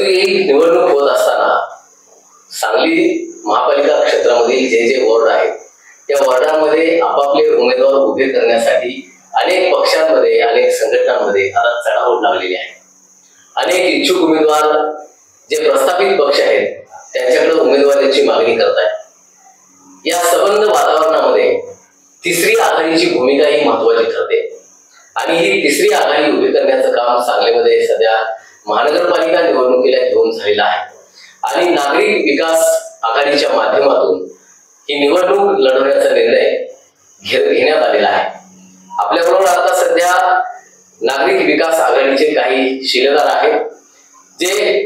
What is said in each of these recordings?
ही निवडणूक होत असताना सांगली महापालिका क्षेत्रामधील जे वॉर्ड आहेत त्या वॉर्डांमध्ये आपापले उमेदवार उभे करण्यासाठी अनेक पक्षांमध्ये अनेक संघटनांमध्ये आता चढाओढ लागलेली आहे. अनेक इच्छुक उमेदवार जे प्रस्थापित पक्ष आहेत त्यांच्याकडे उमेदवाराची मागणी करतात. या सबंध वातावरणामध्ये तिसरी आघाडीची भूमिका ही महत्वाची ठरते आणि ही तिसरी आघाडी उभी करण्याचं काम सांगलीमध्ये सध्या महानगरपालिका निवडणुकीला घेऊन झालेलं आहे आणि नागरिक विकास आघाडीच्या माध्यमातून ही निवडणूक लढवण्याचा निर्णय घेण्यात आलेला आहे. आपल्याबरोबर आता सध्या नागरिक विकास आघाडीचे काही शिलेदार आहेत जे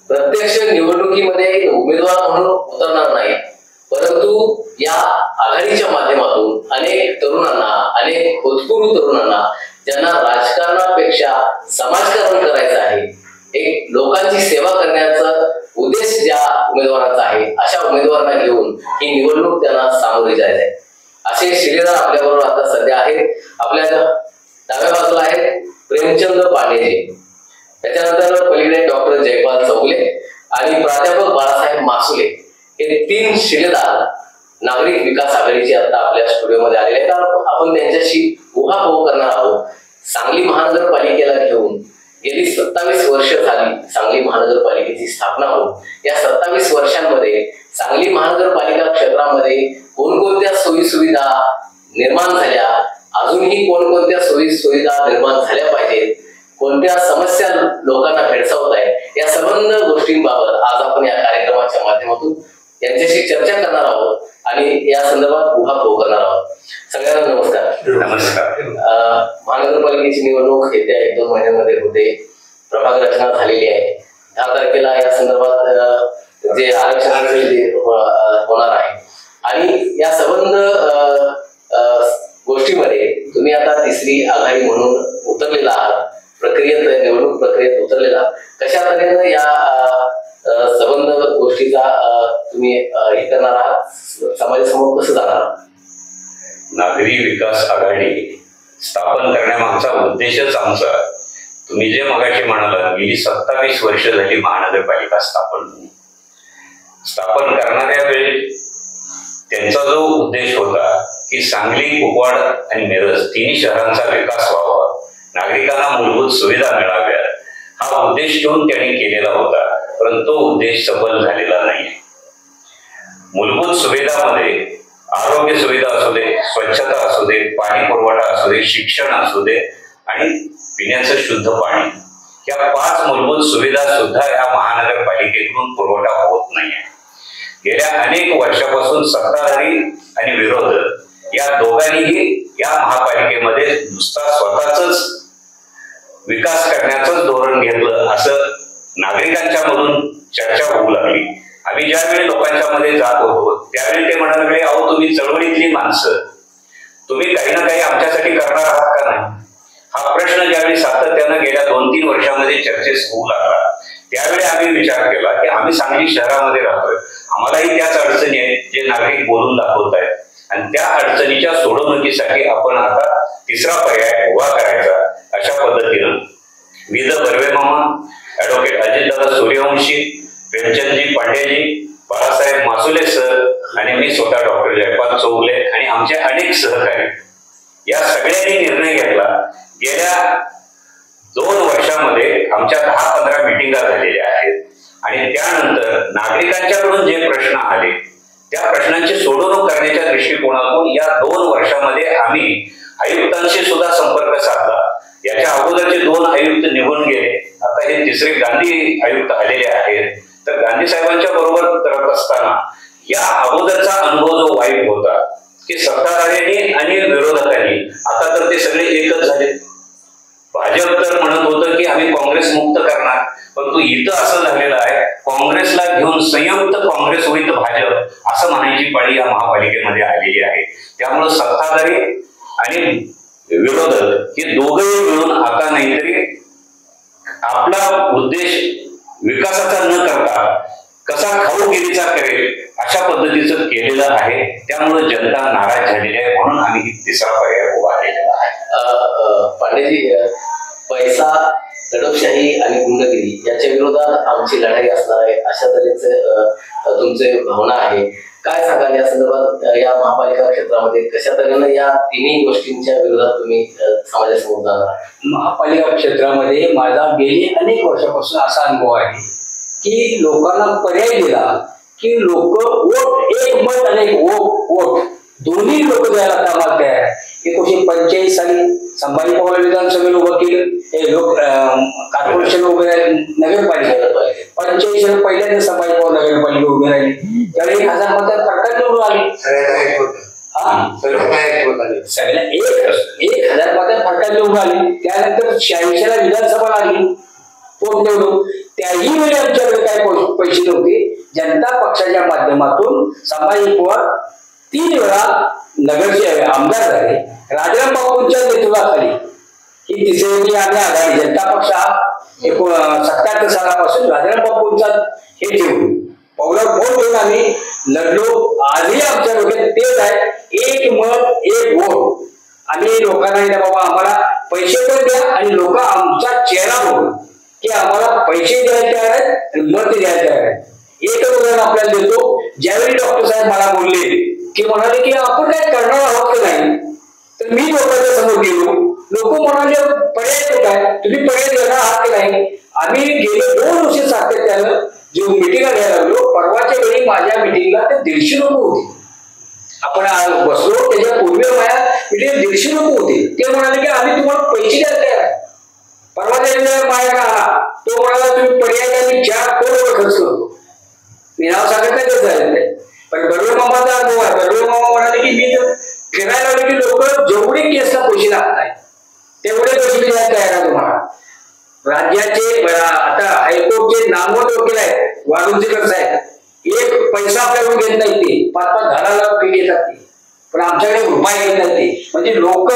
प्रत्यक्ष निवडणुकीमध्ये उमेदवार म्हणून उतरणार नाही, परंतु या आघाडीच्या माध्यमातून अनेक तरुणांना अनेक होतकरू तरुणांना ज्यांना राजकारणापेक्षा समाजकारण करायचं आहे, एक लोकांची सेवा करण्याचा उद्देश ज्या उमेदवारांचा आहे अशा उमेदवारांना घेऊन ही निवडणूक त्यांना सामोरी जायचं आहे. असे शिलेदार आपल्याबरोबर आता सध्या आहेत. आपल्या डाव्या बाजूला आहेत प्रेमचंद पांडेजी, त्याच्यानंतर पलीकडे डॉक्टर जयपाल चौगुले आणि प्राध्यापक बाळासाहेब मासुले हे तीन शिलेदार नागरिक विकास आघाडीचे आता आपल्या स्टुडिओमध्ये आलेले आहेत. आपण त्यांच्याशी उहापोह करणार आहोत. सांगली महानगरपालिकेला घेऊन गेली 27 वर्ष झाली सांगली महानगरपालिकेची स्थापना होऊन या 27 वर्षांमध्ये सांगली महानगरपालिका क्षेत्रामध्ये कोणकोणत्या सोयी सुविधा निर्माण झाल्या, अजूनही कोणकोणत्या सोयी सुविधा निर्माण झाल्या पाहिजेत, कोणत्या समस्या लोकांना भेडसावत आहेत, या संबंध गोष्टींबाबत आज आपण या कार्यक्रमाच्या माध्यमातून यांच्याशी चर्चा करणार आहोत आणि या संदर्भात उहापोह करणार आहोत. सगळ्यांना नमस्कार. नमस्कार. महानगरपालिकेची निवडणूक येत्या 1-2 महिन्यांमध्ये होते. प्रभाग रचना झालेली आहे. 10 तारखेला या संदर्भात जे आरक्षणाचे होणार आहे आणि या संबंध गोष्टीमध्ये तुम्ही आता तिसरी आघाडी म्हणून उतरलेला आहात, प्रक्रियेत निवडणूक प्रक्रियेत उतरलेला. कशा तऱ्हेनं या संबंध गोष्टीचा तुम्ही हे करणार आहात, समाजासमोर कसं जाणार आहात? नागरी विकास आघाडी स्थापन करण्यामागचा उद्देशच आमचा, तुम्ही जे मगाशी म्हणाला, गेली 27 वर्ष झाली महानगरपालिका स्थापन करणाऱ्या वेळी त्यांचा जो उद्देश होता की सांगली, कुपवाड आणि मिरज तिन्ही शहरांचा विकास व्हावा, नागरिकांना मूलभूत सुविधा मिळाव्यात, हा उद्देश घेऊन त्यांनी केलेला होता. परंतु तो उद्देश सफल झालेला नाही. मूलभूत सुविधामध्ये आरोग्य सुविधा असू दे, स्वच्छता असू दे, पाणी पुरवठा असू दे, शिक्षण असू दे आणि पिण्याचं शुद्ध पाणी, या 5 मूलभूत सुविधा सुद्धा या महानगरपालिकेतून पुरवठा होत नाहीये. गेल्या अनेक वर्षापासून सत्ताधारी आणि विरोधक या दोघांनीही या महापालिकेमध्ये नुसता स्वतःच विकास करण्याचंच धोरण घेतलं असं नागरिकांच्या मधून चर्चा होऊ लागली. आम्ही ज्यावेळी लोकांच्या मध्ये जात होतो त्यावेळी ते म्हणायला लागले, अहो तुम्ही चळवळीतली माणसं, तुम्ही काही ना काही आमच्यासाठी करणार आहात का नाही? हा प्रश्न ज्यावेळी सातत्यानं गेल्या 2-3 वर्षामध्ये चर्चेस होऊ लागला त्यावेळी आम्ही विचार केला की आम्ही सांगली शहरामध्ये राहतोय, आम्हालाही त्याच अडचणी आहेत जे नागरिक बोलून दाखवत आहेत आणि त्या अडचणीच्या सोडवणुकीसाठी आपण आता तिसरा पर्याय उभा करायचा. अशा पद्धतीनं विद बर्वे मामा, ऍडव्होकेट अजितदादा सूर्यवंशी, प्रेमचंदजी पांडेजी, बाळासाहेब मासुले सर आणि मी स्वतः डॉक्टर जयपाल चौगुले आणि आमचे अनेक सहकारी या सगळ्यांनी निर्णय घेतला. गेल्या 2 वर्षामध्ये आमच्या 10-15 मिटिंगा झालेल्या आहेत आणि त्यानंतर नागरिकांच्याकडून जे प्रश्न आले त्या प्रश्नांची सोडवणूक करण्याच्या दृष्टिकोनातून या 2 वर्षामध्ये आम्ही आयुक्तांशी सुद्धा संपर्क साधला. याच्या अगोदरचे 2 आयुक्त निघून गेले, आता हे तिसरे गांधी आयुक्त आलेले आहेत. तर गांधी साहेबांच्या बरोबर करत असताना या अगोदरचा अनुभव जो वाईट होता की सत्ताधाऱ्यांनी आणि विरोधकांनी, आता तर ते सगळे एकच झाले. भाजप तर म्हणत होतं की आम्ही काँग्रेस मुक्त करणार, परंतु इथं असं झालेलं आहे काँग्रेसला घेऊन संयुक्त काँग्रेस विथ भाजप असं म्हणायची पाळी या महापालिकेमध्ये आलेली आहे. त्यामुळे सत्ताधारी आणि विरोधक हे दोघंही मिळून आता नाहीतरी आपला उद्देश विकासाचा न करता कसा खाऊगिरीचा करेल अशा पद्धतीचं केलेलं आहे. त्यामुळे जनता नाराज झालेली आहे, म्हणून आम्ही तिसरा पर्याय उभा केलेला आहे. पांडेजी, पैसा दडपशाही आणि गुंडगिरी याच्या विरोधात आमची लढाई असणार आहे, अशा तऱ्हेचे तुमचे भावना आहे. काय सांगाल या संदर्भात? या महापालिका क्षेत्रामध्ये कशा तऱ्हेने या तिन्ही गोष्टींच्या विरोधात तुम्ही समाजासमोर जाणार? महापालिका क्षेत्रामध्ये माझा गेली अनेक वर्षापासून असा अनुभव आहे की लोकांना पर्याय दिला की लोक वोट, एक मत आणि एक वोट दोन्ही लोक द्यायला कामात तयार आहे. 1945 साली संभाजी पवार विधानसभेला उभं केलं, कॉर्पोरेशन उभे राहिले, नगरपालिका 45 साली पहिल्यांदा संभाजी पवार नगरपालिका उभे राहिली, त्यावेळी 1000 मतात फटका निवडून आली. सगळ्या 1000 मतात फटका निवडून आली. त्यानंतर 86 ला विधानसभा लागली पोट निवडून, त्याही वेळी आमच्याकडे काय पैसे नव्हते. जनता पक्षाच्या माध्यमातून संभाजी पवार 3 वेळा नगरचे आमदार झाले. राजाराम बापूंच्या नेतृत्वाखाली ही तिसरी आम्ही आघाडी जनता पक्ष हा 77 सालापासून राजाराम बापूंचा हे ठेवून वोट देऊन आम्ही लढलो. आजही आमच्या डोक्यात तेच आहे, एक मत एक वोट. आम्ही लोकांना बाबा आम्हाला पैसे पण द्या आणि लोक आमचा चेहरा बघून की आम्हाला पैसे द्यायचे आहेत आणि मत द्यायचे आहेत. एक उदाहरण आपल्याला देतो. ज्यावेळी डॉक्टर साहेब मला बोलले की म्हणाले की आपण काय करणार आहोत की नाही, तर मी लोकांच्या समोर गेलो. लोक म्हणाले पर्याय काय, तुम्ही पर्याय देणार आहात की नाही. आम्ही गेले 2 वर्ष सातत्यानं जे मिटिंग घ्यायला लागलो. परवाच्या वेळी माझ्या मिटिंगला ते 150 लोक होते. आपण बसलो त्याच्या पूर्वी माझ्या मिटिंग 150 लोक होते. ते म्हणाले की आम्ही तुम्हाला पैसे द्यायला तयार आहे. परवाच्या वेळी माझ्याकडे आला, तो म्हणाला तुम्ही पर्याय द्या, मी 4 करोड खर्च करतो. मी नाव सांगत नाही कसं झालं, पण बर्वे मामाचा अनुभव आहे. बर्वे मामा म्हणाले की मी तर फिरायला लागले की लोक जेवढे केसला पैसे लागतात तेवढे पैसे द्यायला तयार आहे तुम्हाला. राज्याचे आता हायकोर्टचे नामवंत वकील आहेत वाळुंजेकर साहेब, 1 पैसा आपल्याकडून घेत नाही. ते 5-10 लाख फी घेतात ते, पण आमच्याकडे रुपये घेत नाही ते. म्हणजे लोक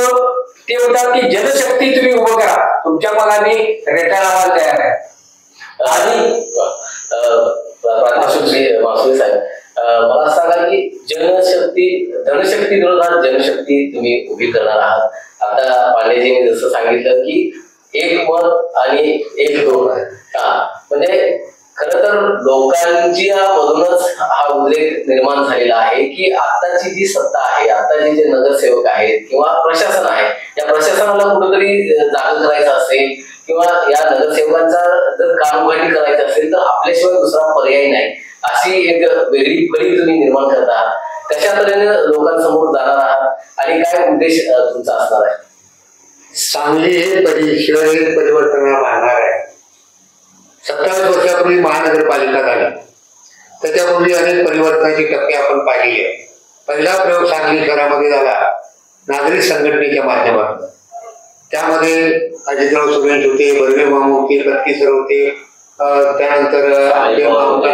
ते म्हणतात की जनशक्ती तुम्ही उभं करा, तुमच्या मनाने रेटा लावायला तयार आहे. आणि मासुळे साहेब, मला सांगा की धनशक्ती विरोधात जनशक्ती तुम्ही उभी करणार आहात. आता पांडेजींनी जसं सांगितलं की एक मत आणि एक दोन आहे. म्हणजे खर तर लोकांच्या मधूनच हा उद्रेक निर्माण झालेला आहे की आताची जी सत्ता आहे, आताचे जे नगरसेवक आहेत किंवा प्रशासन आहे, या प्रशासनाला कुठेतरी जागा करायचं असेल किंवा या नगरसेवकांचा जर कामगाडी करायचं असेल तर आपल्याशिवाय दुसरा पर्याय नाही, अशी एक वेगळी फळी तुम्ही निर्माण करता. कशा तऱ्हेने लोकांसमोर जाणार आहात आणि काय उद्देश तुमचा असणार आहे? सांगली हे शहर हे परिवर्तनाला पाहणार आहे. 27 वर्षापूर्वी महानगरपालिका झाली, त्याच्यापूर्वी अनेक परिवर्तनाची टप्पे आपण पाहिली आहे. पहिला प्रयोग सांगली शहरामध्ये झाला नागरिक संघटनेच्या माध्यमातून. त्यामध्ये अजितराव सुरेश होते, बर्वे मामा होते, कत्ती सर होते, त्यानंतर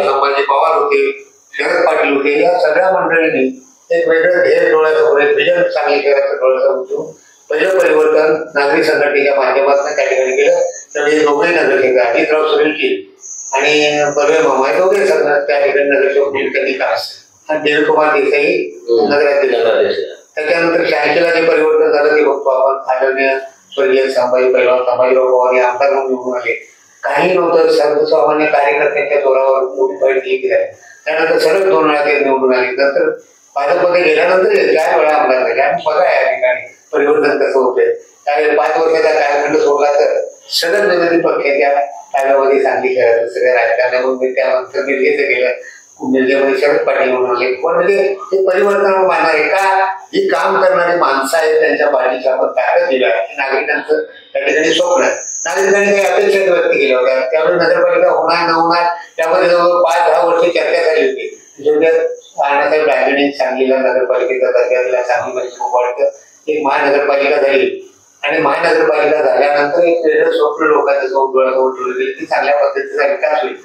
संभाजी पवार होते, शरद पाटील होते. या सगळ्या मंडळींनी एक वेगळं ध्येय डोळ्यासमोर, एक विजन सांगली शहराचं डोळ्यासमोर उचलून पहिलं परिवर्तन नागरिक संघटनेच्या माध्यमातून त्या ठिकाणी केलं. तर हे दोघे नगरसेवक अजितराव सुरेशजी आणि बर्वे मामा हे दोघे त्या ठिकाणी नगरसेवक त्यांनी कास आणि देवकुमार देसाई नगराध्यक्ष. त्याच्यानंतर 86 ला जे परिवर्तन झालं ते बघतो आपण. आदरणीय स्वर्गीय संभाजी पहिलवान संभाजीराव पवार हे आमदार म्हणून निवडून आले. काही नव्हतं, सर्वसामान्य कार्यकर्त्यांच्या जोरावर मोठी फाईट दिली आहे. त्यानंतर सरळ 2 वेळा ते निवडून आले. नंतर भाजपमध्ये गेल्यानंतर 4 वेळा आमदार झाले. आणि बघा या ठिकाणी परिवर्तन कसं होतंय. त्यावेळी 5 वर्षाचा कालखंड सोडला तर सगळ्यात विरोधी पक्षाच्या काव्यामध्ये सांगली शहराचं सगळ्या राजकारणामध्ये त्यानंतर निर्गेचं गेलं. निर्गेमध्ये शरद पाटील म्हणून आले. पण म्हणजे हे परिवर्तन मानणार आहे का? ही काम करणारी माणसं आहेत, त्यांच्या पाठीची आपण ताकद दिली आहे. नागरिकांचं त्या ठिकाणी स्वप्न आहे. नागरिकांनी काही अपेक्षा व्यक्त केल्या होत्या. त्यावेळी नगरपालिका होणार न होणार त्यामध्ये जवळ 5-10 वर्ष चर्चा झाली होती. अण्णासाहेब राजेंनी सांगलीला नगरपालिकेचा दर्जा दिला. सांगलीमध्ये खूप वाटतं एक महानगरपालिका झाली आणि महानगरपालिका झाल्यानंतर एक वेगळं स्वप्न लोकांच्या समोर डोळ्यासमोर ठेवलं गेलं की चांगल्या पद्धतीचा विकास होईल.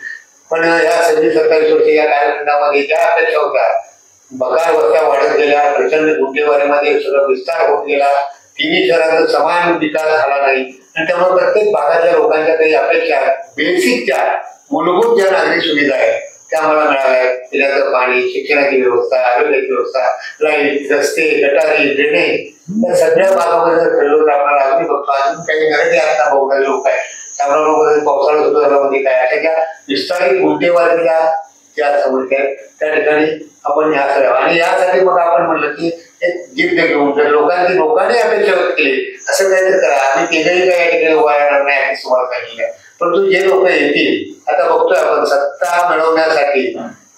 पण या 26-27 वर्ष या कालखंडामध्ये ज्या अपेक्षा होत्या, बकार वस्त्या वाढत गेल्या, प्रचंड गुंठेवारीमध्ये सगळं विस्तार होत गेला, तिन्ही शहराचा समान विकास झाला नाही. आणि त्यामुळे प्रत्येक भागाच्या लोकांच्या काही अपेक्षा, बेसिकच्या मूलभूत ज्या नागरिक सुविधा आहेत त्या आम्हाला मिळाल्या. पिण्याचं पाणी, शिक्षणाची व्यवस्था, आरोग्याची व्यवस्था, लाईट, रस्ते, गटारी, ड्रेनेज या सगळ्या भागामध्ये जर खेळलो तर आपल्याला अगदी बघतो. अजून काही घराचे आता बघणारे लोक आहे त्यामुळे लोक पावसाळा सुद्धा म्हणजे काय अशा ज्या विस्तारित मुद्देवारीच्या ज्या समस्या आहेत त्या ठिकाणी आपण ह्या सगळ्या आणि यासाठी मग आपण म्हणलं की एक जिद्द घेऊन जर लोकांनी अपेक्षा व्यक्त केली असं काहीतरी करा. आम्ही तिघही काही या ठिकाणी उभा राहणार नाही अशी तुम्हाला सांगितलं. परंतु जे लोक येतील आता बघतोय आपण सत्ता मिळवण्यासाठी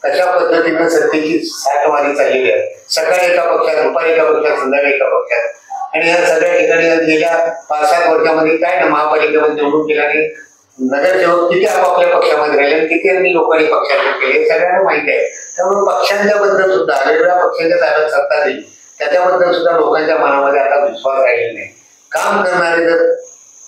कशा पद्धतीनं सत्तेची साठवारी चाललेली आहे. सकाळी एका पक्षात, दुपारी एका पक्षात, संध्याकाळी एका पक्षात. आणि या सगळ्या ठिकाणी गेल्या 5-7 वर्षामध्ये काय ना महापालिकेमध्ये निवडून गेल्याने नगरसेवक किती आपापल्या पक्षामध्ये राहिले, किती लोकांनी पक्षात केले हे सगळ्यांना माहिती आहे. त्यामुळे पक्षांच्या बद्दल सुद्धा वेगवेगळ्या पक्षांच्या ताब्यात सत्ता दिली त्याच्याबद्दल सुद्धा लोकांच्या मनामध्ये आता विश्वास राहिलेला नाही. काम करणारे जर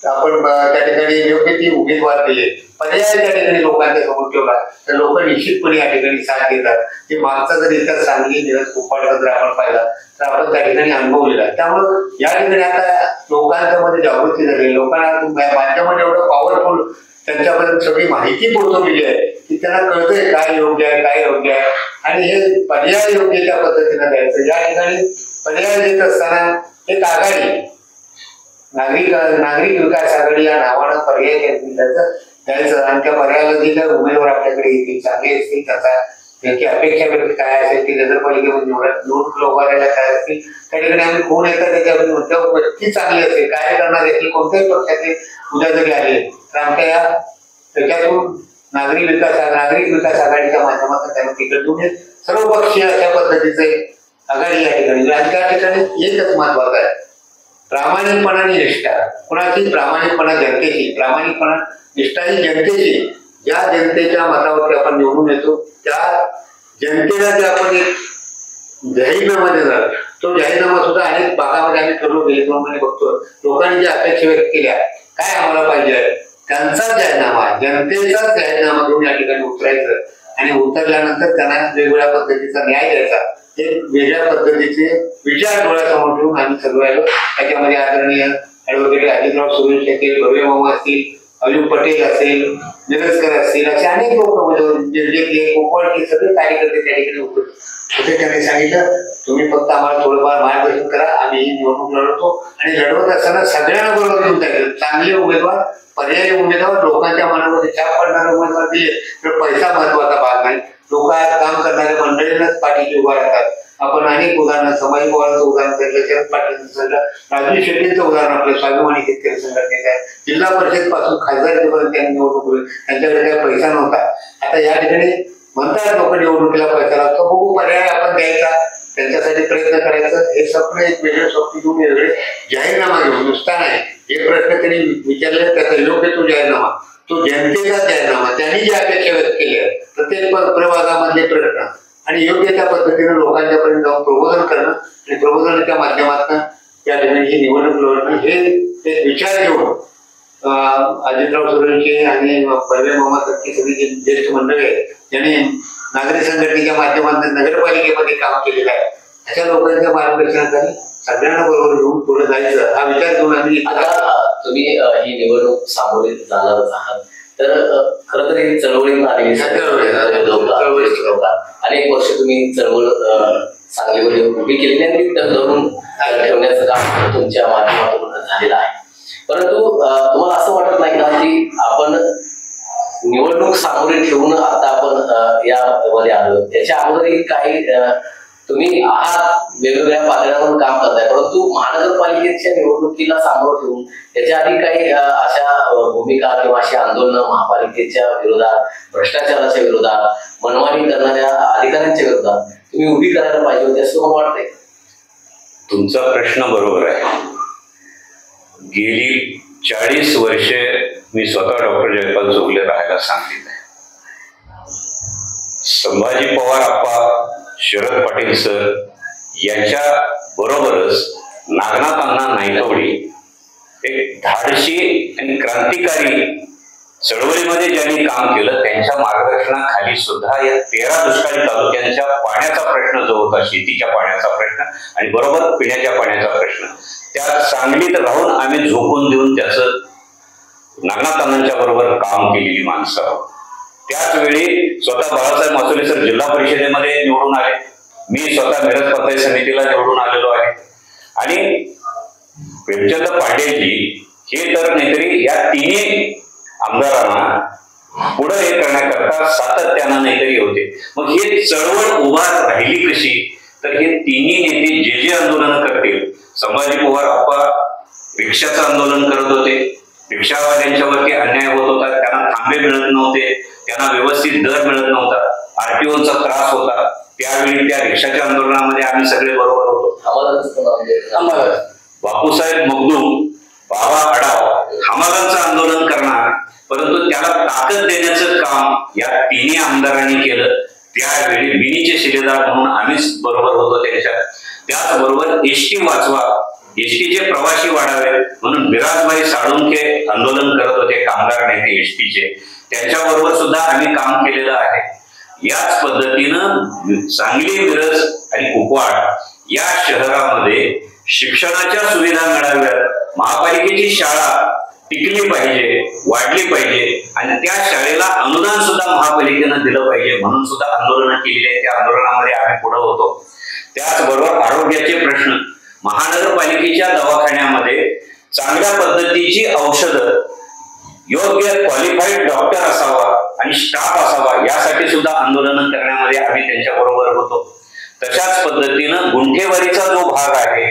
आपण त्या ठिकाणी योग्य ती उमेदवार दिले, पर्याय त्या ठिकाणी लोकांच्या समोर ठेवला तर लोक निश्चितपणे या ठिकाणी साथ देतात. की मागचा जर इतर सांगली मिरज कुपवाडचा जर आपण पाहिला तर आपण त्या ठिकाणी अनुभवलेला. त्यामुळं या ठिकाणी आता लोकांच्या मध्ये जागृती झाली. लोकांना माध्यमामध्ये एवढं पॉवरफुल त्यांच्यापर्यंत सगळी माहिती पोहोचवलेली आहे की त्यांना कळतंय काय योग्य आहे काय योग्य आहे आणि हे पर्याय योग्य त्या पद्धतीनं द्यायचं. या ठिकाणी पर्याय देत असताना एक आघाडी नागरिक विकास आघाडी या नावानं पर्याय द्यायचं आणि त्या पर्यायाला दिलं उमेदवार आपल्याकडे येतील चांगले असतील त्याची अपेक्षा व्यक्त काय असेल ती नगरपालिकेमध्ये निवडणूक उभारायला काय असतील त्या ठिकाणी आम्ही कोण येतात त्याच्या व्यक्ती चांगली असेल काय करणार असेल कोणत्याही पक्षाचे उद्या जरी आले तर आमच्या त्याच्यातून नागरिक विकास आघाडीच्या माध्यमातून त्यांना तिकीट देऊन सर्व पक्षीय अशा पद्धतीचे आघाडी या ठिकाणी आणि त्या ठिकाणी एकच महत्वाचं आहे प्रामाणिकपणाने निष्ठा. कुणाची प्रामाणिकपणा जनतेची, प्रामाणिकपणा निष्ठा ही जनतेची. ज्या जनतेच्या मतावरती आपण निवडून येतो त्या जनतेला जे आपण एक जाहीरनामा देणार तो जाहीरनामा सुद्धा अनेक भागामध्ये आम्ही ठरवून गेले प्रमाणे बघतो. लोकांनी ज्या अपेक्षा व्यक्त केल्या काय आम्हाला पाहिजे त्यांचाच जाहीरनामा जनतेचाच जाहीरनामा घेऊन या ठिकाणी उतरायचं आणि उतरल्यानंतर त्यांना वेगवेगळ्या पद्धतीचा न्याय द्यायचा. एक वेगळ्या पद्धतीचे विचार डोळ्यासमोर ठेवून आम्ही ठरवायलो. त्याच्यामध्ये आदरणीय ऍडव्होकेट अजितराव सुरेश असेल, भव्य मामा असतील, अयुब पटेल असेल, निरजकर असतील असे अनेक लोक जिल्ह्यातले कोकणचे सगळे कार्यकर्ते त्या ठिकाणी होते. त्यांनी सांगितलं तुम्ही फक्त आम्हाला थोडंफार मार्गदर्शन करा आम्ही ही निवडणूक लढवतो आणि लढवत असताना सगळ्यांना बरोबर घेऊन जायचं. चांगले उमेदवार पर्यायी उमेदवार लोकांच्या मनामध्ये छाप पडणारे उमेदवार दिले तर पैसा महत्वाचा भाग नाही. लोक आज काम करणाऱ्या मंडळींनाच पाठीशी उभा राहतात. आपण अनेक उदाहरणं समाज पवारांचं उदाहरण सांगितलं, शरद पाटीलचं सांगितलं, राजू शेट्टींचं उदाहरण आपल्या स्वाभिमानी शेतकरी संघटनेचं आहे. जिल्हा परिषद पासून खासदारकीपर्यंत त्यांनी निवडणूक त्यांच्याकडे काही पैसा नव्हता. आता या ठिकाणी म्हणतात लोक निवडणुकीला पैसा लागतो बघू पर्याय आपण द्यायचा त्यांच्यासाठी प्रयत्न करायचं. हे स्वप्न एक वेगळे स्वप्न घेऊन वेगळे जाहीरनामा घेऊन नुसता नाही. एक प्रश्न त्यांनी विचारले त्याचा योग्य तो जाहीरनामा तो जनतेचा जाहीरनामा त्यांनी जी अपेक्षा व्यक्त केली आहे प्रत्येक प्रभागामधले प्रश्न आणि योग्य त्या पद्धतीने लोकांच्या पर्यंत जाऊन प्रबोधन करणं आणि प्रबोधनाच्या माध्यमातून या ठिकाणी ही निवडणूक लढवणं हे एक विचार घेऊन अजितराव सुरेशजी आणि भव्य मामा सारखी सगळी जी ज्येष्ठ मंडळी आहेत ज्यांनी नागरी संघटनेच्या माध्यमातून नगरपालिकेमध्ये काम केलेलं आहे अशा लोकांच्या मार्गदर्शनाखाली सगळ्यांना बरोबर घेऊन पुढे जायचं हा विचार घेऊन आम्ही आता तुम्ही ही निवडणूक सामोरे जाणारच आहात तर खरं तर ही चळवळीतून आलेली अनेक वर्ष तुम्ही चळवळ सांगलीमध्ये उभी केलेली आणि ती धरून ठेवण्याचं काम तुमच्या माध्यमातून झालेलं आहे. परंतु तुम्हाला असं वाटत नाही का की आपण निवडणूक सामोरे ठेवून आता आपण यामध्ये आलो त्याच्या अगोदरही काही तुम्ही आहात वेगवेगळ्या पातळ्यांवर काम करताय परंतु महानगरपालिकेच्या निवडणुकीला सामोरं ठेवून त्याच्या आधी काही अशा भूमिका किंवा अशी आंदोलनं महापालिकेच्या विरोधात भ्रष्टाचाराच्या विरोधात मनमानी करणाऱ्या अधिकाऱ्यांच्या विरोधात तुम्ही उभी करायला पाहिजे होती असं मला वाटतंय. तुमचा प्रश्न बरोबर आहे. गेली 40 वर्षे मी स्वतः डॉक्टर जयपाल जोगले राहायला सांगितलं. संभाजी पवार आप्पा शरद पाटील सर यांच्या बरोबरच नागनाथ अण्णा नाईकवडी एक धाडशी आणि क्रांतिकारी चळवळीमध्ये ज्यांनी काम केलं त्यांच्या मार्गदर्शनाखाली सुद्धा या 13 दुष्काळी तालुक्यांच्या पाण्याचा प्रश्न जो होता शेतीच्या पाण्याचा प्रश्न आणि बरोबर पिण्याच्या पाण्याचा प्रश्न त्या सांगलीत राहून आम्ही झोकून देऊन त्याचं नागनाथ अण्णांच्या बरोबर काम केलेली माणसं आहोत. त्याच वेळी स्वतः बाळासाहेब मासुले सर जिल्हा परिषदेमध्ये निवडून आले, मी स्वतः मिरज पंचायत समितीला निवडून आलेलो आहे. आणि प्रेमचंद पांडेजी हे तर नाहीतरी या तिन्ही आमदारांना पुढे हे करण्याकरता सातत्यानं नाहीतरी होते. मग हे चळवळ उभा राहिली कशी, तर हे तिन्ही नेते जे जे आंदोलन करतील, संभाजी पवार आप्पा रिक्षाचं आंदोलन करत होते, रिक्षावाल्यांच्यावरती अन्याय होत होता, त्यांना थांबे मिळत नव्हते, त्यांना व्यवस्थित दर मिळत नव्हता, आरटीओचा त्रास होता. त्यावेळी त्या रिक्षाच्या आंदोलनामध्ये आम्ही सगळे बरोबर होतो. आम्हाला बापूसाहेब मगदूम, बाबा आढाव हमालांचं आंदोलन करणार, परंतु त्याला ताकद देण्याचं काम या तिन्ही आमदारांनी केलं. त्यावेळी बिनीचे शिलेदार म्हणून आम्हीच बरोबर होतो त्यांच्या. त्याचबरोबर एसटी वाचवा, एसटीचे प्रवासी वाढावे म्हणून बिराजभाई साळुंखे आंदोलन करत होते, कामगार नेते एसटीचे, त्यांच्याबरोबर सुद्धा आम्ही काम केलेलं आहे. याच पद्धतीनं सांगली, मिरज आणि कुपवाड या शहरामध्ये शिक्षणाच्या सुविधा मिळाव्यात, महापालिकेची शाळा टिकली पाहिजे, वाढली पाहिजे आणि त्या शाळेला अनुदान सुद्धा महापालिकेनं दिलं पाहिजे म्हणून सुद्धा आंदोलनं केलेली आहे. त्या आंदोलनामध्ये आम्ही पुढे होतो. त्याचबरोबर आरोग्याचे प्रश्न, महानगरपालिकेच्या दवाखान्यामध्ये चांगल्या पद्धतीची औषधं, योग्य क्वालिफाईड डॉक्टर असावा आणि स्टाफ असावा, यासाठी सुद्धा आंदोलनं करण्यामध्ये आम्ही त्यांच्या बरोबर होतो. तशाच पद्धतीनं गुंठेवारीचा जो भाग आहे,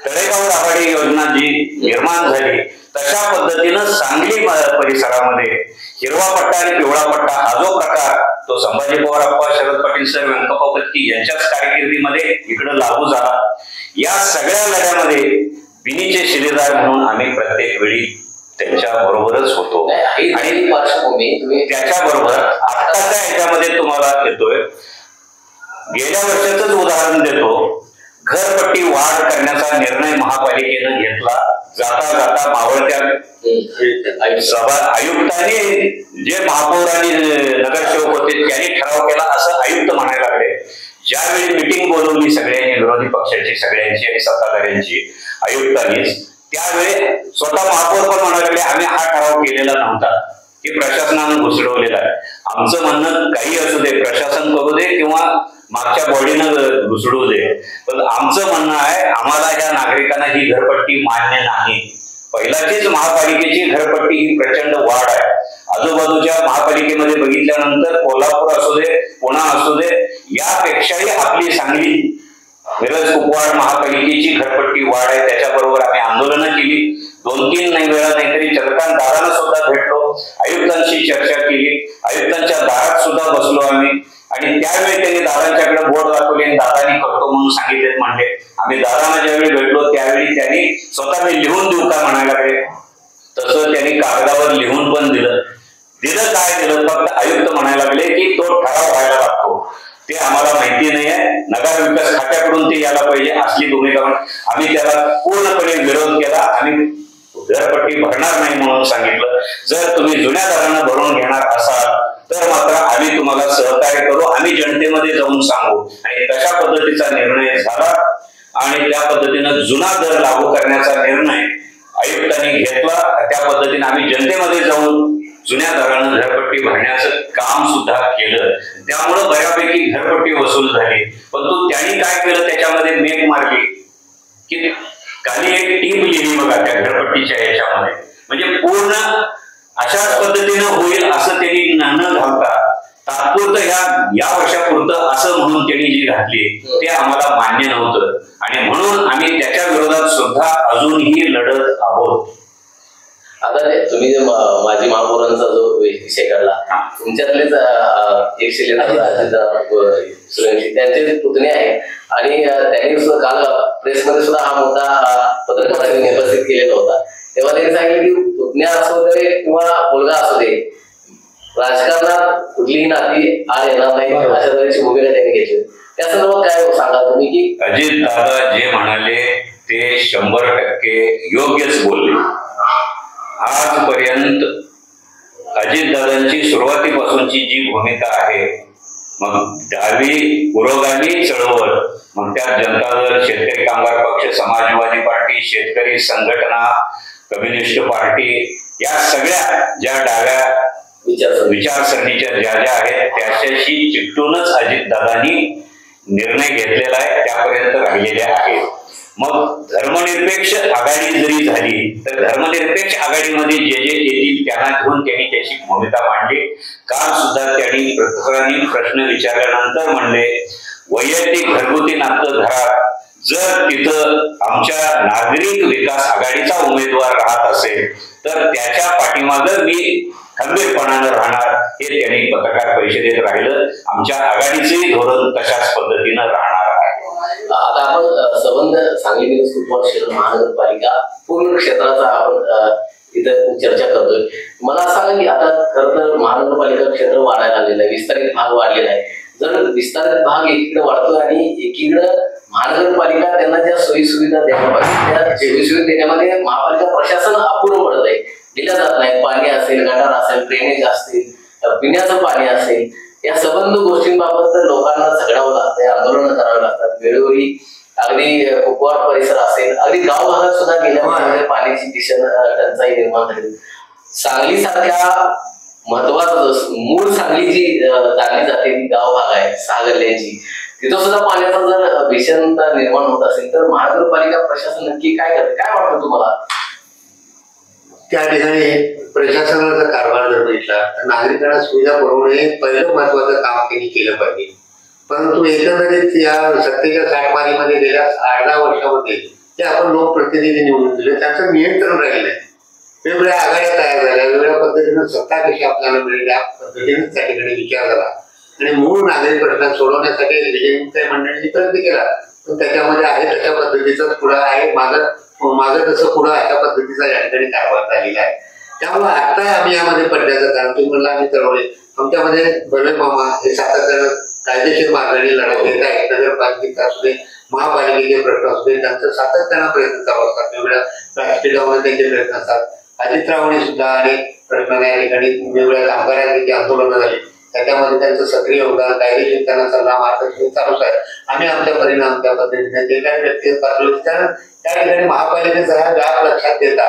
तळेगाव दाभाडे योजना जी निर्माण झाली, तशा पद्धतीनं सांगली परिसरामध्ये हिरवा पट्टा आणि पिवळा पट्टा हा जो प्रकार, तो संभाजी पवार आप्पा, शरद पाटील सर, व्यंकप्पा पत्की यांच्याच कारकिर्दीमध्ये इकडे लागू झाला. या सगळ्या लढ्यामध्ये बिनीचे शिलेदार म्हणून आम्ही प्रत्येक वेळी त्यांच्या बरोबरच होतो. आणि त्याच्याबरोबर आत्ताच्या ह्याच्यामध्ये तुम्हाला येतोय, गेल्या वर्षाचंच उदाहरण देतो, घरपट्टी वाढ करण्याचा निर्णय महापालिकेनं घेतला. जाता जाता मावळत्या आयुक्तांनी, जे महापौर आणि नगरसेवक होते त्यांनी ठराव केला असं आयुक्त म्हणायला लागले. ज्यावेळी मिटिंग बोलवली सगळ्यांनी, विरोधी पक्षाची सगळ्यांची आणि सत्ताधाऱ्यांची, आयुक्तांनीच, त्यावेळी स्वतः महापौर पण म्हणायला लागले आम्ही हा ठराव केलेला नव्हता, की प्रशासनानं घुसडवलेला आहे. आमचं म्हणणं काही असू दे, प्रशासन करू दे किंवा मागच्या बॉडीनं घुसडू दे, पण आमचं म्हणणं आहे आम्हाला या नागरिकांना ही घरपट्टी मान्य नाही. पहिल्याचीच महापालिकेची घरपट्टी ही प्रचंड वाढ आहे. आजूबाजूच्या महापालिकेमध्ये बघितल्यानंतर कोल्हापूर असू दे, पुणे असू दे, यापेक्षाही आपली सांगली, मिरज, कुपवाड महापालिकेची घरपट्टी वाढ आहे. त्याच्याबरोबर आम्ही आंदोलनं केली. 2-3 वेळा नाहीतरी चंद्रकांत दादांना सुद्धा भेटलो, आयुक्तांशी चर्चा केली, आयुक्तांच्या दारात सुद्धा बसलो आम्ही. आणि त्यावेळी त्यांनी दादांच्याकडे बोर्ड दाखवले आणि दादांनी करतो म्हणून सांगितले म्हणले. आम्ही दादांना ज्यावेळी भेटलो त्यावेळी त्यांनी स्वतः मी लिहून देऊ का म्हणायला लागले. तसं त्यांनी कागदावर लिहून पण दिलं. काय दिलं, फक्त आयुक्त म्हणायला लागले की तो ठराव व्हायला लागतो, ते आम्हाला माहिती नाही आहे, नगर विकास खात्याकडून ते यायला पाहिजे, असली भूमिका. आम्ही त्याला पूर्णपणे विरोध केला. आम्ही घरपट्टी भरणार नाही म्हणून सांगितलं. जर तुम्ही जुन्या दरानं भरून घेणार असाल तर मात्र आम्ही तुम्हाला सहकार्य करू, आम्ही जनतेमध्ये जाऊन सांगू. आणि तशा पद्धतीचा निर्णय झाला आणि त्या पद्धतीनं जुना दर लागू करण्याचा निर्णय आयुक्तांनी घेतला. त्या पद्धतीने आम्ही जनतेमध्ये जाऊन जुन्या दरानं घरपट्टी भरण्याचं काम सुद्धा केलं. त्यामुळं बऱ्यापैकी घरपट्टी वसूल झाली. परंतु त्यांनी काय केलं, त्याच्यामध्ये मेक मारली की खाली एक टीप लिहिली बघा त्या घरपट्टीच्या याच्यामध्ये, म्हणजे पूर्ण अशाच पद्धतीनं होईल असं त्यांनी न घालता तात्पुरतं या वर्षापुरतं असं म्हणून त्यांनी जी घातली ते आम्हाला मान्य नव्हतं. आणि म्हणून आम्ही त्याच्या विरोधात सुद्धा अजूनही लढत आहोत. आता तुम्ही जे माजी महापौरांचा जो विषय काढला, तुमच्यातलेच एक शिलेदार त्यांचे पुतणे आहेत आणि त्यांनी सुद्धा काल प्रेसमध्ये सुद्धा हा मुद्दा पत्रकारांनी उपस्थित केलेला होता. तेव्हा त्यांनी सांगितलं की पुतण्या असू दे किंवा मुलगा असू दे, राजकारणात कुठलीही नाती आड येणार नाही, अशा तऱ्हेची भूमिका त्यांनी घेतली. त्या संदर्भात काय सांगा तुम्ही की अजित दादा जे म्हणाले ते 100% योग्यच बोलले. आजपर्यंत अजितदादांची सुरुवातीपासूनची जी भूमिका आहे, मग डावी पुरोगामी चळवळ, मग त्यात जनता दल, शेतकरी कामगार पक्ष, समाजवादी पार्टी, शेतकरी संघटना, कम्युनिस्ट पार्टी, या सगळ्या ज्या डाव्या विचारसरणीच्या ज्या ज्या आहेत त्याच्याशी चिकटूनच अजितदादांनी निर्णय घेतलेला आहे, त्यापर्यंत राहिलेल्या आहेत. मग धर्मनिरपेक्ष आघाडी जरी झाली तर धर्मनिरपेक्ष आघाडीमध्ये जे जे येतील त्यांना घेऊन त्यांनी त्याची भूमिका मांडली. काल सुद्धा त्यांनी प्रश्न विचारल्यानंतर म्हणले वैयक्तिक घरगुती नातं घरात जर तिथं आमच्या नागरिक विकास आघाडीचा उमेदवार राहत असेल तर त्याच्या पाठीमागं मी खंबीरपणानं राहणार, हे त्यांनी पत्रकार परिषदेत राहिलं. आमच्या आघाडीचेही धोरण तशाच पद्धतीनं राहणार आहे. आता आपण संबंध सांगली मिरज कुपवाड शहर महानगरपालिका पूर्ण क्षेत्राचा आपण इथं चर्चा करतोय. मला सांगा की आता खरं तर महानगरपालिका क्षेत्र वाढायला आलेलं आहे, विस्तारित भाग वाढलेला आहे. जर विस्तारित भाग एकीकडे वाढतोय आणि एकीकडे महानगरपालिका त्यांना ज्या सोयी सुविधा द्यायला पाहिजे त्या सोयी सुविधा देण्यामध्ये महापालिका प्रशासन अपुरं पडत आहे, दिल्या जात नाही. पाणी असेल, गटार असेल, ड्रेनेज असतील, पिण्याचं पाणी असेल, या संबंध गोष्टींबाबत लोकांना झगडावं लागतंय, आंदोलन करावं लागतात. वेळोवेळी अगदी कुपवाड परिसर असेल, अगदी गाव भागात सुद्धा गेल्यामुळे पाण्याची भीषण टंचाई निर्माण झाली. सांगली सारख्या महत्वाचं मूळ सांगली जी जाणली जाते ती गाव भाग आहे 6 गल्ल्यांची, तिथं सुद्धा पाण्याचा जर भीषणता निर्माण होत असेल तर महानगरपालिका प्रशासन नक्की काय करते, काय वाटतं तुम्हाला? त्या ठिकाणी प्रशासनाचा कारभार जर बघितला तर नागरिकांना सुविधा पुरवणे हे पहिलं महत्वाचं काम त्यांनी केलं पाहिजे. परंतु एकंदरीत या सत्तेच्या साठमारीमध्ये गेल्या 8-10 वर्षामध्ये जे आपण लोकप्रतिनिधी निवडून दिले त्यांचं नियंत्रण राहिलं आहे. वेगवेगळ्या आघाड्या तयार झाल्या, वेगवेगळ्या पद्धतीनं सत्ता कशी आपल्याला मिळेल या पद्धतीने त्या ठिकाणी विचार झाला आणि मूळ नागरिक प्रश्न सोडवण्यासाठी विजयमुक्ताई मंडळांनी प्रयत्न केला. पण त्याच्यामध्ये आहे तशा पद्धतीचा पुढा आहे, माझं तसं पुढं अशा पद्धतीचा या ठिकाणी कारभार झालेला आहे. त्यामुळे आता आम्ही यामध्ये पडण्याचं कारण तुम्ही म्हणलं आम्ही चळवळे आमच्यामध्ये बर्वे मामा हे सातत्यानं कायदेशीर मार्गाने लढा घेत आहेत. नगरपालिकेचा असू दे, महापालिकेचे प्रश्न असू दे, त्यांचं सातत्यानं प्रयत्न चालू असतात. वेगवेगळ्या व्यासपीठावर त्यांचे प्रयत्न असतात. अजितरावांनी सुद्धा अनेक प्रश्न या ठिकाणी वेगवेगळ्या कामगारांची आंदोलनं झाली, त्याच्यामध्ये त्यांचं सक्रिय योगदान, कायदेशीर त्यांना सल्ला मार्गदर्शन चालूच आहे. आम्ही आमच्या परिणाम त्या पद्धतीने जे काही व्यक्ती पाठवले त्या ठिकाणी महापालिकेचा हा व्याप लक्षात देता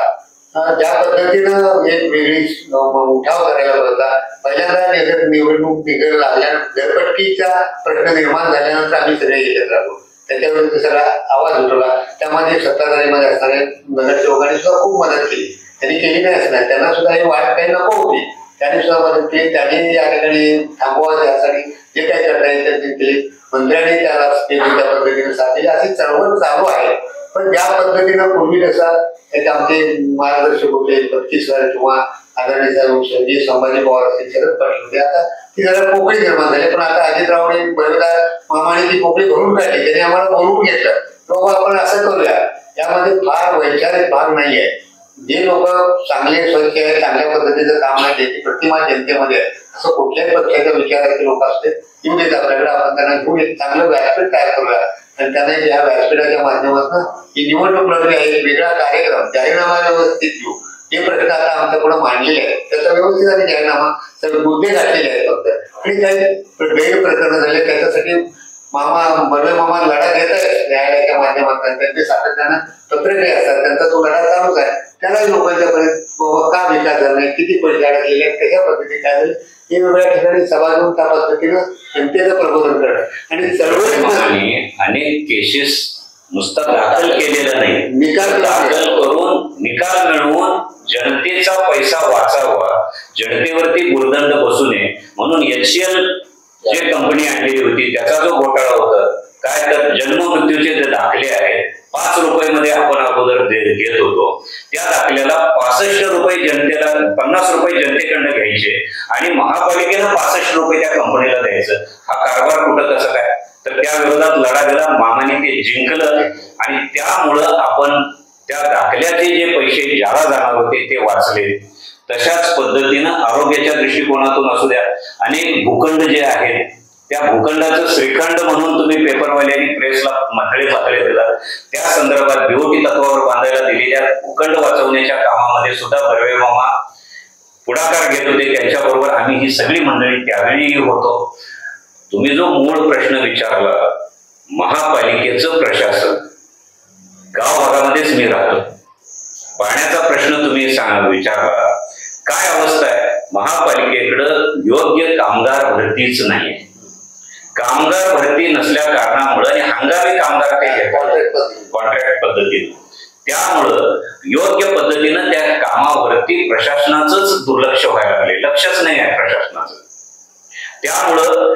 ज्या पद्धतीनं एक वेगळी उठाव करायला होता. पहिल्यांदा निवडणूक लागल्या घरपट्टीचा प्रश्न निर्माण झाल्यानंतर आम्ही सगळे एकत्र आलो, त्याच्याविरुद्ध सगळा आवाज उठवला. त्यामध्ये सत्ताधारीमध्ये असणाऱ्या नगरसेवकांनी सुद्धा खूप मदत केली. त्यांनी केली नाही असणार, त्यांना सुद्धा ही वाट काही नको होती, त्यांनी सुद्धा मदत केली. त्यांनी या ठिकाणी थांबवा त्यासाठी जे काही करता येईल त्यांनी केली. मंत्र्यांनी त्याला त्या पद्धतीने साथ दिली. अशी चळवळ चालू आहे. पण ज्या पद्धतीनं पूर्वी कसा एक आमचे मार्गदर्शक होते 25 किंवा आदरणीय साहेब संभाजी पवार असतील, शरद पाटील होते, आता ती जरा पोकळी निर्माण झाली. पण आता अजितरावांनी बरेचदा मामाने ती पोकळी भरून काढली. त्यांनी आम्हाला बोलवून घेतलं, बाबा आपण असं करूया. यामध्ये फार वैचारिक भाग नाही आहे. जे लोक चांगले स्वच्छ आहे, चांगल्या पद्धतीचं काम आहे, त्याची प्रतिमा जनतेमध्ये आहे, असं कुठल्याही पक्षाच्या विचाराचे लोक असते येऊन येत आपल्याकडे. आपण त्यांना घेऊन एक चांगलं व्यासपीठ तयार करूया आणि त्यांना या व्यासपीठाच्या माध्यमातून ही निवडणूक लढवी आहे, एक वेगळा कार्यक्रम जाहीरनामा व्यवस्थित घेऊ. जे प्रश्न आता आमच्या पुढे मांडलेले आहेत त्याचा व्यवस्थित आणि जाहीरनामा सगळे मुद्दे घातलेले आहेत फक्त. आणि काही गैरप्रकरण झाले त्याच्यासाठी बर्वे मामा लढा घेत आहेत न्यायालयाच्या माध्यमातून. त्यांचे सातत्यानं पत्रके असतात, त्यांचा तो लढा चालूच आहे. त्यालाही लोकांच्यापर्यंत का विकास झाला नाही, किती पैसे अडकलेले आहेत, कशा पद्धतीने काय झाले, हे वेगळ्या ठिकाणी सभा घेऊन त्या पद्धतीनं जनतेचं प्रबोधन करणं आणि चळवळी अनेक केसेस नुसतं दाखल केलेलं नाही, निकाल दाखल करून निकाल मिळवून जनतेचा पैसा वाचावा, जनतेवरती भुर्दंड बसू नये म्हणून HCL जे कंपनी आणलेली होती त्याचा जो घोटाळा होता काय, तर जन्म मृत्यूचे जे दाखले आहेत 5 रुपयामध्ये आपण अगोदर घेत होतो, त्या दाखल्याला 65 रुपये जनतेला, 50 रुपये जनतेकडनं घ्यायचे आणि महापालिकेनं 65 रुपये त्या कंपनीला द्यायचं. हा कारभार कुठं कसं काय? तर त्या विरोधात लढा दिला, मामाने ते जिंकलं आणि त्यामुळं आपण त्या दाखल्याचे जे पैसे ज्याला जाणार होते ते वाचले. तशाच पद्धतीनं आरोग्याच्या दृष्टिकोनातून असू द्या, अनेक भूखंड जे आहेत त्या भूखंडाचं श्रीखंड म्हणून तुम्ही पेपरवाल्यांनी प्रेसला पातळे दिला, त्या संदर्भात BOT तत्वावर बांधायला दिलेल्या भूखंड वाचवण्याच्या कामामध्ये सुद्धा बर्वे मामा पुढाकार घेत होते. त्यांच्याबरोबर आम्ही ही सगळी मंडळी त्यावेळी होतो. तुम्ही जो मूळ प्रश्न विचारला, महापालिकेचं प्रशासन, गाव भागामध्येच मी राहतो, पाण्याचा प्रश्न तुम्ही विचारला, काय अवस्था आहे, महापालिकेकडं योग्य कामगार भरतीच नाही. कामगार भरती नसल्या कारणामुळे आणि हंगामी कामगार ते कॉन्ट्रॅक्ट पद्धतीने, त्यामुळं योग्य पद्धतीनं त्या कामावरती प्रशासनाचंच दुर्लक्ष व्हायला लागले, लक्षच नाही आहे प्रशासनाचं. त्यामुळं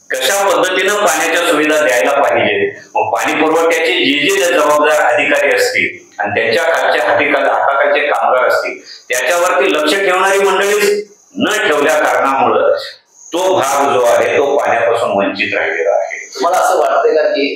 कशा पद्धतीनं पाण्याच्या सुविधा द्यायला पाहिजे, मग पाणी पुरवठ्याचे जे जबाबदार अधिकारी असतील आणि त्यांच्या खालच्या हाताखालचे कामगार असतील त्याच्यावरती लक्ष ठेवणारी मंडळी न ठेवल्या कारणामुळं तो भाग जो आहे तो पाण्यापासून वंचित राहिलेला आहे. तुम्हाला असं वाटतंय का की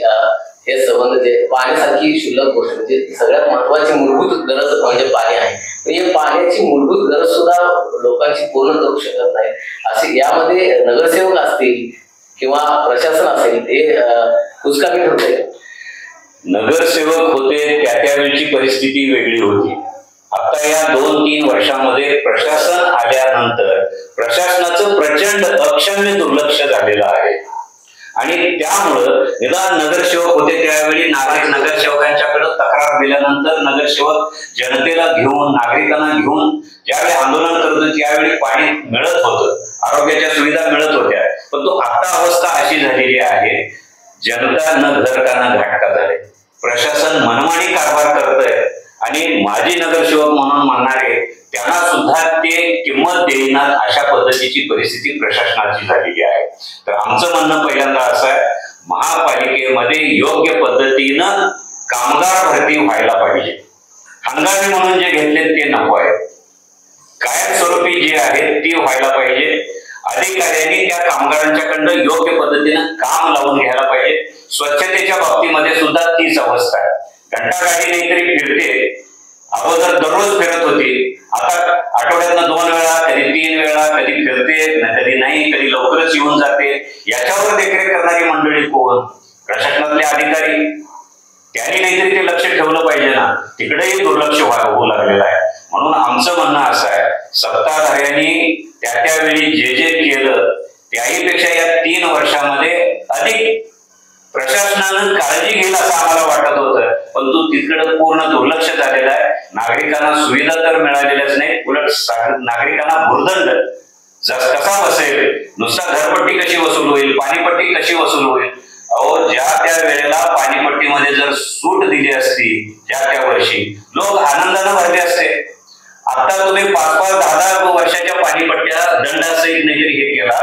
हे संबंध जे पाण्यासारखी क्षुल्लक गोष्ट म्हणजे सगळ्यात महत्वाची मूलभूत गरज म्हणजे पाणी आहे, म्हणजे पाण्याची मूलभूत गरज सुद्धा लोकांची पूर्ण करू शकत नाही, असे यामध्ये नगरसेवक असतील किंवा प्रशासन असेल हे कुचकामी ठरते. नगरसेवक होते त्यावेळची परिस्थिती वेगळी होती. आता या 2-3 वर्षामध्ये प्रशासन आल्यानंतर प्रशासनाचं प्रचंड अक्षम्य दुर्लक्ष झालेलं आहे आणि त्यामुळं निदान नगरसेवक होते त्यावेळी नगरसेवकांच्याकडे तक्रार दिल्यानंतर नगरसेवक जनतेला घेऊन नागरिकांना घेऊन ज्यावेळी आंदोलन करत होते त्यावेळी पाणी मिळत होतं, आरोग्याच्या सुविधा मिळत होत्या. पण तो आता अवस्था अशी झालेली आहे, जनता न घर का न घाटका झाले, प्रशासन मनमानी कारभार करतंय आणि माजी नगरसेवक म्हणून म्हणणारे त्यांना सुद्धा ते किंमत देईनात अशा पद्धतीची परिस्थिती प्रशासनाची झालेली आहे. तर आमचं म्हणणं पहिल्यांदा असं आहे, महापालिकेमध्ये योग्य पद्धतीनं कामगार भरती व्हायला पाहिजे. हंगामी म्हणून जे घेतले ते नको आहे, कायमस्वरूपी जे आहे ती व्हायला पाहिजे. अधिकाऱ्यांनी त्या कामगारांच्याकडनं योग्य पद्धतीनं काम लावून घ्यायला पाहिजे. स्वच्छतेच्या बाबतीमध्ये सुद्धा तीच अवस्था आहे. घंटागाडी नाहीतरी फिरते, अगोदर दररोज फिरत होती, आता आठवड्यातनं 2 वेळा, कधी 3 वेळा, कधी फिरते, कधी नाही, कधी लवकरच येऊन जाते. याच्यावर देखरेख करणारी मंडळी कोण? प्रशासनातले अधिकारी. त्यांनी नाहीतरी ते लक्ष ठेवलं पाहिजे ना, तिकडेही दुर्लक्ष होऊ लागलेलं आहे. म्हणून आमचं म्हणणं असं आहे, सत्ताधाऱ्यांनी त्यावेळी जे केलं त्याहीपेक्षा या 3 वर्षामध्ये अधिक प्रशासनानं काळजी घेईल असं आम्हाला वाटत होतं, परंतु तिकडे पूर्ण दुर्लक्ष झालेलं आहे. नागरिकांना सुविधा तर मिळालेल्याच नाही, उलट नागरिकांना भुर्दंड कसा बसेल, नुसता घरपट्टी कशी वसूल होईल, पाणीपट्टी कशी वसूल होईल. अहो, ज्या त्या वेळेला पाणीपट्टीमध्ये जर सूट दिली असती त्या वर्षी लोक आनंदानं भरले असते. आता तुम्ही 5-10 वर्षाच्या पाणीपट्ट्या दंडासहित नाहीतरी हे केला,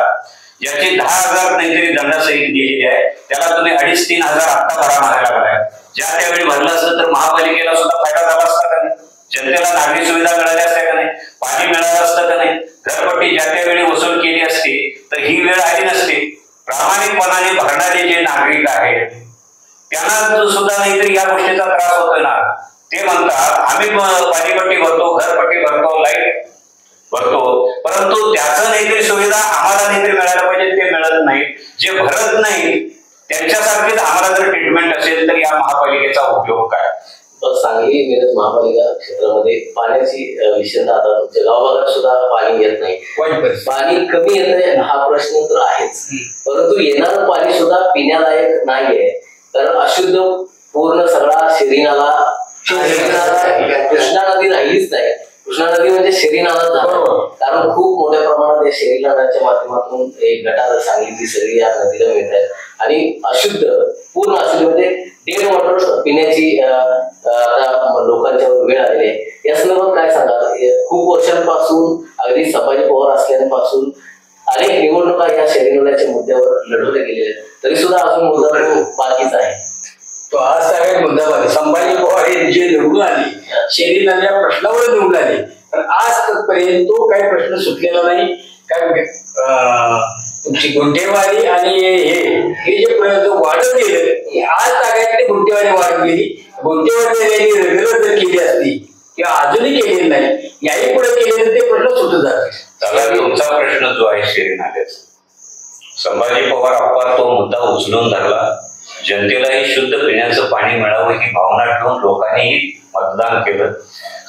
ज्याची 10,000 नाहीतरी दंडासहित दिलेली आहे त्याला तुम्ही 2,500-3,000 आत्ता भरा म्हणायला लागलाय. ज्या त्यावेळी भरलं असतं तर महापालिकेला सुद्धा फायदा झाला असता का नाही, जनतेला नागरी सुविधा मिळाल्या असत्या का नाही, पाणी मिळालं असतं का नाही, घरपट्टी ज्या त्यावेळी वसूल केली असती तर ही वेळ आली नसती. प्रामाणिकपणाने भरणारे जे नागरिक आहेत त्यांना सुद्धा नाहीतरी या गोष्टीचा त्रास होतोय ना. ते म्हणतात आम्ही पाणीपट्टी भरतो, घरपट्टी भरतो, लाईट भरतो, परंतु त्याचं नाहीतरी सुविधा आम्हाला नाहीतरी मिळायला पाहिजे, ते मिळत नाही. जे भरत नाही त्यांच्यासारखीच आम्हाला जर ट्रीटमेंट असेल तर या महापालिकेचा उपयोग काय? सांगली मिरज महापालिका क्षेत्रामध्ये पाण्याची विषयता आता तुमच्या गावाभागात सुद्धा पाणी येत नाही, पाणी कमी येत आहे हा प्रश्न तर आहेच, परंतु येणारं पाणी सुद्धा पिण्यालायक नाहीये. कारण अशुद्ध पूर्ण सगळा शरीराला कृष्णा नदी राहिलीच नाही. कृष्णा नदी म्हणजे शरीराला झालं, कारण खूप मोठ्या प्रमाणात या शरीराच्या माध्यमातून एक गटार सांगली सगळी या नदीला मिळत आहे आणि अशुद्ध पूर्ण अशुद्ध म्हणजे डेड वॉटर पिण्याची लोकांच्या वेळ आलेली आहे. या संदर्भात काय सांगाल? खूप वर्षांपासून अगदी संभाजी पवार असल्यापासून अनेक निवडणुका या शहरीकरणाच्या मुद्द्यावर लढवल्या गेलेल्या आहेत, तरी सुद्धा अजून मुद्दा बाकीच आहे. तो आज सगळ्यात मुद्दा संभाजी पवार हे जे निवडून आले शहरीकरणाच्या प्रश्नावर निवडून आले, पण आजपर्यंत तो काही प्रश्न सुटलेला नाही. काय तुमची गुंठेवारी आणि हे जे प्रयत्न वाढत गेले, आज सगळ्यात गुंठेवारी वाढत गेली. गुंठेवारी रेग्युलर जर केली असती किंवा अजूनही केलेली नाही, याही पुढे केले तर ते प्रश्न सुटत जाते. तुमचा प्रश्न जो आहे शहरीनाल्याचा, संभाजी पवार आप्पा तो मुद्दा उचलून धरला. जनतेलाही शुद्ध पिण्याचं पाणी मिळावं ही भावना ठेवून लोकांनीही मतदान केलं.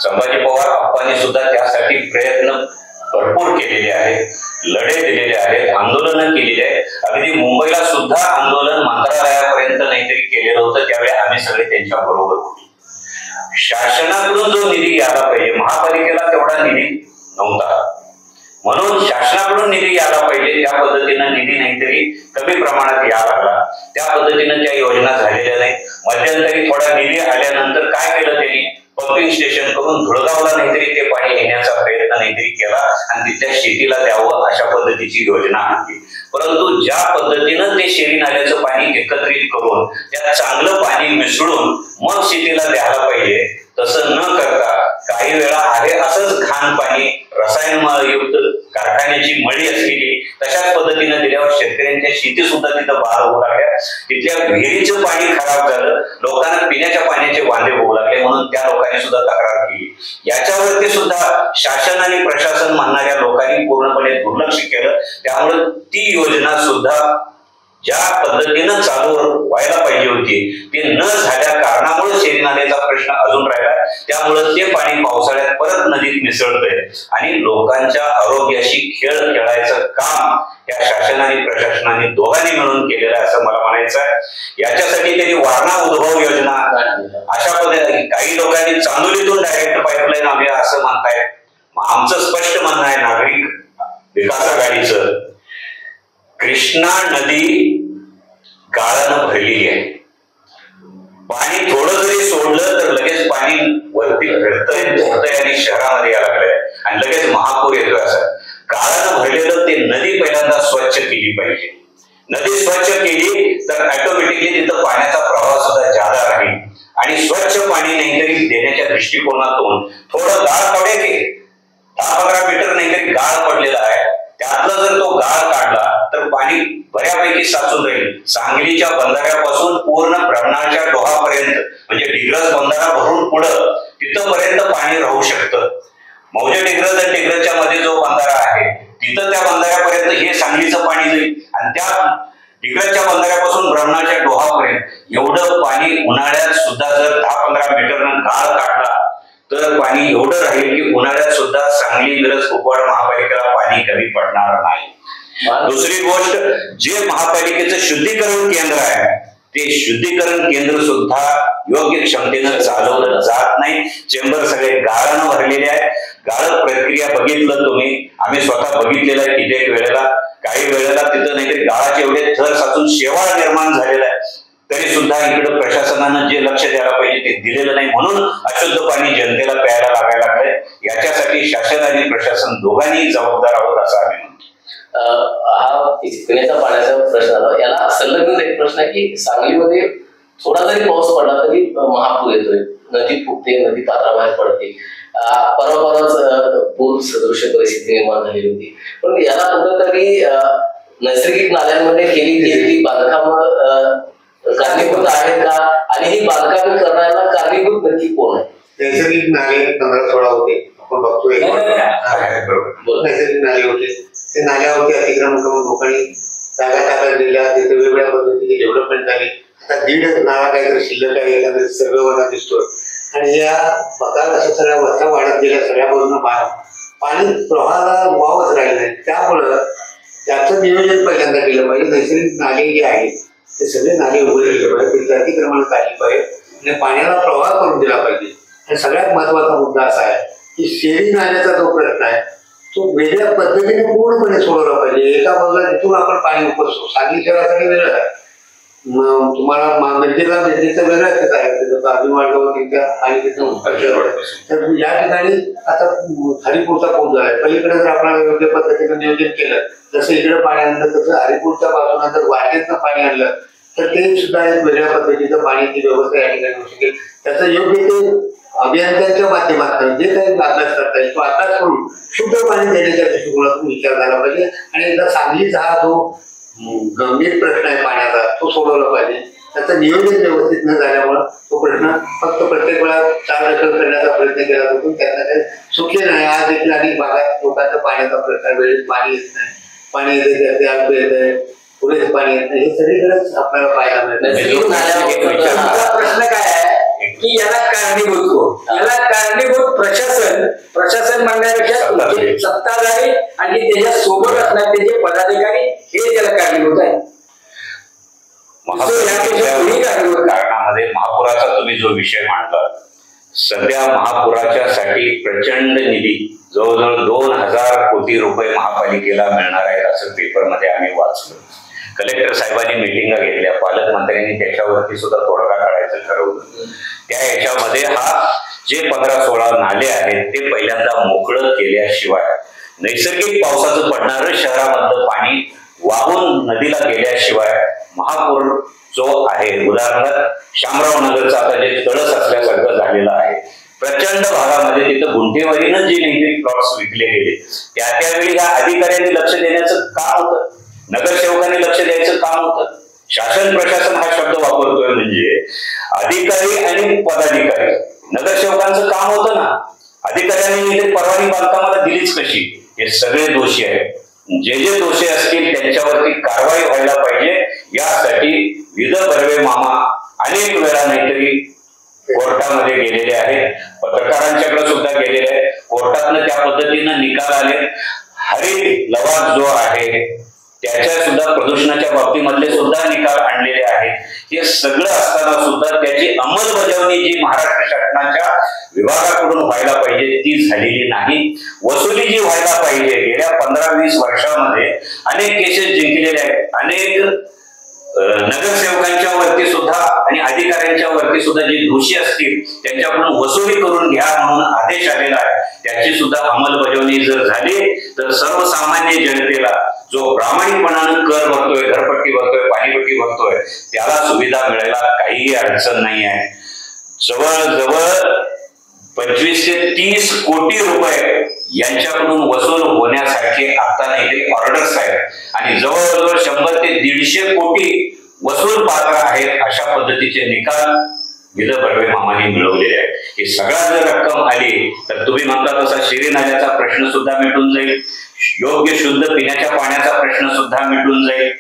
संभाजी पवार आप्पांनी सुद्धा त्यासाठी प्रयत्न भरपूर केलेले आहेत, लढे दिलेले आहेत, आंदोलनं केलेली आहेत. अगदी मुंबईला सुद्धा आंदोलन मंत्रालयापर्यंत नाहीतरी केलेलं होतं, त्यावेळी आम्ही सगळे त्यांच्या बरोबर होतो. शासनाकडून जो निधी यायला पाहिजे, महापालिकेला तेवढा निधी नव्हता. म्हणून शासनाकडून निधी यायला पाहिजे त्या पद्धतीनं निधी नाहीतरी कमी प्रमाणात यायला लागला. त्या पद्धतीनं त्या योजना झालेल्या नाही. मध्यंतरी थोडा निधी आल्यानंतर काय केलं त्यांनी, पंपिंग स्टेशन करून धुळगावला नाहीतरी ते पाणी येण्याचा प्रयत्न नाहीतरी केला आणि तिथल्या शेतीला द्यावं अशा पद्धतीची योजना आणली. परंतु ज्या पद्धतीनं ते शेरी नाल्याचं पाणी एकत्रित करून त्यात चांगलं पाणी मिसळून मग शेतीला द्यायला पाहिजे तसं न करता काही वेळा आहे असंच घाण पाणी रसायनयुक्त कारखान्याची मळी असलेली तशाच पद्धतीने दिल्यावर शेतकऱ्यांच्या शेती सुद्धा तिथं बाहेर होऊ लागल्या. तिथल्या विहिरीचं पाणी खराब झालं, लोकांना पिण्याच्या पाण्याचे वांदे होऊ लागले. म्हणून त्या लोकांनी सुद्धा तक्रार केली. याच्यावरती सुद्धा शासन आणि प्रशासन म्हणणाऱ्या लोकांनी पूर्णपणे दुर्लक्ष केलं. त्यामुळे ती योजना सुद्धा ज्या पद्धतीनं चालू व्हायला पाहिजे होती ते न झाल्या कारणामुळे शेरी नाल्याचा प्रश्न अजून राहिला. त्यामुळे ते पाणी पावसाळ्यात परत नदीत मिसळतंय आणि लोकांच्या आरोग्याशी खेळ खेळायचं काम या शासन आणि प्रशासनाने दोघांनी मिळून केलेलं आहे असं मला म्हणायचं आहे. याच्यासाठी त्यांनी वारणा उद्भव योजना अशा पद्धतीने काही लोकांनी चांदोलीतून डायरेक्ट पाईपलाईन आम्ही असं म्हणतायत. आमचं स्पष्ट म्हणणं आहे नागरिक विकास आघाडीचं, कृष्णा नदी गाळानं भरलेली आहे. पाणी थोडं जरी सोडलं तर लगेच पाणी वरती घडतंय आणि शहरामध्ये यायला लागलंय आणि लगेच महापूर येतोय. असं गाळानं भरलेलं ते नदी पहिल्यांदा स्वच्छ केली पाहिजे. नदी स्वच्छ केली तर ऑटोमॅटिकली तिथं पाण्याचा प्रवाह सुद्धा जादा राहील आणि स्वच्छ पाणी नाहीतरी देण्याच्या दृष्टिकोनातून थोडं गाळ पडेल की 10-15 मीटर नाहीतरी गाळ पडलेला आहे. त्यातला जर तो गाळ काढला तर पाणी बऱ्यापैकी साचून राहील. सांगलीच्या बंधाऱ्यापासून पूर्ण ब्रह्मणाच्या डोहापर्यंत म्हणजे डिग्रस बंधारा भरून पुढं तिथपर्यंत पाणी राहू शकतं. मौजे डिग्रस आणि डिग्रसच्या मध्ये जो बंधारा आहे तिथं त्या बंधाऱ्यापर्यंत हे सांगलीचं पाणी जाईल आणि त्या डिग्रसच्या बंधाऱ्यापासून ब्रह्मणाच्या डोहापर्यंत एवढं पाणी उन्हाळ्यात सुद्धा जर 10-15 मीटरनं गाळ काढला तर पाणी एवढं राहील की उन्हाळ्यात सुद्धा सांगली मिरज कुपवाड महापालिकेला पाणी कमी पडणार नाही. दुसरी गोष्ट, जे महापालिकेचं शुद्धीकरण केंद्र आहे ते शुद्धीकरण केंद्र सुद्धा योग्य क्षमतेनं चालवलं जात नाही. चेंबर सगळे गाळानं भरलेले आहे. गाळ प्रक्रिया बघितलं तुम्ही, आम्ही स्वतः बघितलेलं आहे कित्येक वेळेला. काही वेळेला तिथं नाहीतरी गाळाचे एवढे थर साचून शेवाळ निर्माण झालेला आहे. तरी सुद्धा इकडे प्रशासनानं जे लक्ष द्यायला पाहिजे ते दिलेलं नाही. म्हणून अशुद्ध पाणी जनतेला प्यायला लागायला लागलंय. याच्यासाठी शासन आणि प्रशासन दोघांनी जबाबदार आहोत असं आम्ही म्हणतो. हा पिण्याच्या पाण्याचा प्रश्न आला. याला संलग्न एक प्रश्न आहे की सांगलीमध्ये थोडा जरी पाऊस पडला तरी महापूर येतोय, नदी फुटते, नदी पात्राबाहेर पडते. परवाच पूर सदृश्य परिस्थिती निर्माण झालेली होती. पण याला कुठंतरी नैसर्गिक नाल्यांमध्ये केली गेलेली बांधकाम कारणीभूत आहेत का आणि ही बांधकाम करण्याला कारणीभूत नक्की कोण आहे? नैसर्गिक नाले 15-16 होते आपण बघतोय. नैसर्गिक नाले होते, ते नाल्यावरती अतिक्रमण करून लोकांनी जागा ताब्यात दिल्या, तिथे वेगवेगळ्या पद्धतीची डेव्हलपमेंट झाली. आता 1.5 नाला काहीतरी शिल्लक आहे एखाद्या सर्वेवरला दिसतोय आणि या बघायला असं सगळ्या वस्त्या वाढत गेल्या, सगळ्या बाजूनं पाणी प्रवाहाला वावच राहिले नाही. त्यामुळं त्याचं नियोजन पहिल्यांदा केलं पाहिजे. नैसर्गिक नाले जे आहेत ते सगळे नाले उघडले गेले पाहिजे, त्याची अतिक्रमण काढली पाहिजे आणि पाण्याला प्रवाह करून दिला पाहिजे. आणि सगळ्यात महत्वाचा मुद्दा असा आहे की शेरी नाल्याचा जो प्रश्न आहे तो वेगळ्या पद्धतीने पूर्णपणे सोडवला पाहिजे. एका बाजूला जिथून आपण पाणी उपसतो, सांगली शहरासाठी वेगळं आहे, तुम्हाला मेडीचं वेगळं आहे, त्याचं अभिमानवरती आणि तर या ठिकाणी आता हरिपूरचा पूल झालाय. पलीकडे जर आपण योग्य पद्धतीने नियोजन केलं, जसं इकडे पाणी आणलं तसं हरिपूरच्या बाजूला जर वाटेतनं पाणी आणलं तर ते सुद्धा एक वेगळ्या पद्धतीचं पाण्याची व्यवस्था या ठिकाणी होऊ शकेल. त्याचं योग्य ते अभियंत्यांच्या माध्यमातून जे काही अभ्यास करता येईल तो अभ्यास करून शुद्ध पाणी देण्याच्या दृष्टिकोनातून विचार झाला पाहिजे. आणि एकदा सांगलीचा हा जो गंभीर प्रश्न आहे पाण्याचा तो सोडवला पाहिजे. त्याचं नियोजन व्यवस्थित न झाल्यामुळं तो प्रश्न फक्त प्रत्येक वेळा 4 दशक करण्याचा प्रयत्न केला जातो, त्याचा काही सुटले नाही. आज देखील अनेक भागात लोकांचा पाण्याचा प्रश्न, वेळेत पाणी येत नाही, पाणी येते ते अल्प येत आहे, पुरेसे पाणी येत नाही, हे सगळीकडेच आपल्याला पाहायला मिळतं. प्रश्न काय आहे की याला कारणीभूत कोण? याला कारणीभूत प्रशासन म्हणण्यापेक्षा सत्ताधारी आणि त्याच्या सोबत असणारे त्याचे पदाधिकारी हे त्याला कारणीभूत आहे. कारणामध्ये महापुराचा तुम्ही जो विषय मांडला, सध्या महापुराच्या साठी प्रचंड निधी जवळजवळ 2000 कोटी रुपये महापालिकेला मिळणार आहेत असं पेपरमध्ये आम्ही वाचलं. कलेक्टर साहेबांनी मिटिंगा घेतल्या, पालकमंत्र्यांनी त्याच्यावरती सुद्धा तोडगा काढायचं ठरवलं. त्या याच्यामध्ये जे 15-16 नाले आहेत ते पहिल्यांदा मोकळं केल्याशिवाय, नैसर्गिक पावसाचं पडणारं शहरामधलं पाणी वाहून नदीला गेल्याशिवाय महापूर जो आहे, उदाहरणार्थ शामराव नगरचं आता जे तळस असल्यासारखं झालेलं आहे, प्रचंड भागामध्ये तिथं गुंठेवारीनं जे नैसर्गिक प्लॉट्स विकले गेले, त्यावेळी या अधिकाऱ्यांनी लक्ष देण्याचं काम होतं, नगरसेवकांनी लक्ष द्यायचं काम होतं. शासन प्रशासन हा शब्द वापरतोय म्हणजे अधिकारी आणि पदाधिकारी, नगरसेवकांचं काम होतं ना. अधिकाऱ्यांनी परवानगी बांधकामाला दिलीच कशी? हे सगळे दोषी आहेत. जे दोषी असतील त्यांच्यावरती कारवाई व्हायला पाहिजे. यासाठी विध बर्वे मामा अनेक वेळा नाहीतरी कोर्टामध्ये गेलेले आहेत, पत्रकारांच्याकडे सुद्धा गेलेले आहेत. कोर्टातनं त्या पद्धतीनं निकाल आले. हरित लवाद जो आहे त्याच्या सुद्धा प्रदूषणाच्या बाबतीमधले सुद्धा निकाल आणलेले आहेत. हे सगळं असताना सुद्धा त्याची अंमलबजावणी जी महाराष्ट्र शासनाच्या विभागाकडून व्हायला पाहिजे ती झालेली नाही. वसुली जी व्हायला पाहिजे, गेल्या 15-20 वर्षामध्ये अनेक केसेस जिंकलेले आहेत. अनेक नगरसेवकांच्या वरती सुद्धा आणि अधिकाऱ्यांच्या वरती सुद्धा जे दोषी असतील त्यांच्याकडून वसुली करून घ्या म्हणून आदेश आलेला आहे. त्याची सुद्धा अंमलबजावणी जर झाली तर सर्वसामान्य जनतेला जो प्रामाणिकपणानं कर भरतोय, घरपट्टी भरतोय, पाणीपट्टी भरतोय, त्याला सुविधा मिळायला काहीही अडचण नाही आहे. जवळजवळ 25 ते 30 कोटी रुपये यांच्याकडून वसूल होण्यासारखे आता नाही ऑर्डर्स आहेत आणि जवळजवळ 100 ते 150 कोटी वसूल पात्र आहेत. अशा पद्धतीचे निकाल विध बर्वे मामांनी मिळवलेले आहेत. ही सगळा जर रक्कम आली तर तुम्ही म्हणता तसा शिरी नाल्याचा प्रश्न सुद्धा मिटून जाईल, योग्य शुद्ध पिण्याच्या पाण्याचा प्रश्न सुद्धा मिटून जाईल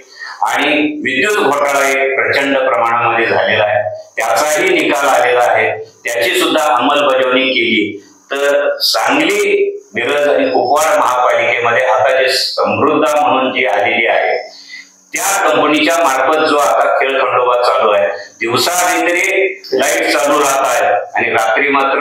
आणि विद्युत घोटाळा एक प्रचंड प्रमाणामध्ये झालेला आहे, त्याचाही निकाल आलेला आहे. त्याची सुद्धा अंमलबजावणी केली तर सांगली, मिरज आणि कुपवाड महापालिकेमध्ये आता जे समृद्धा म्हणून जी आलेली आहे त्या कंपनीच्या मार्फत जो आता खेळखंडोबा चालू आहे, दिवसा काहीतरी लाईट चालू राहत आहे आणि रात्री मात्र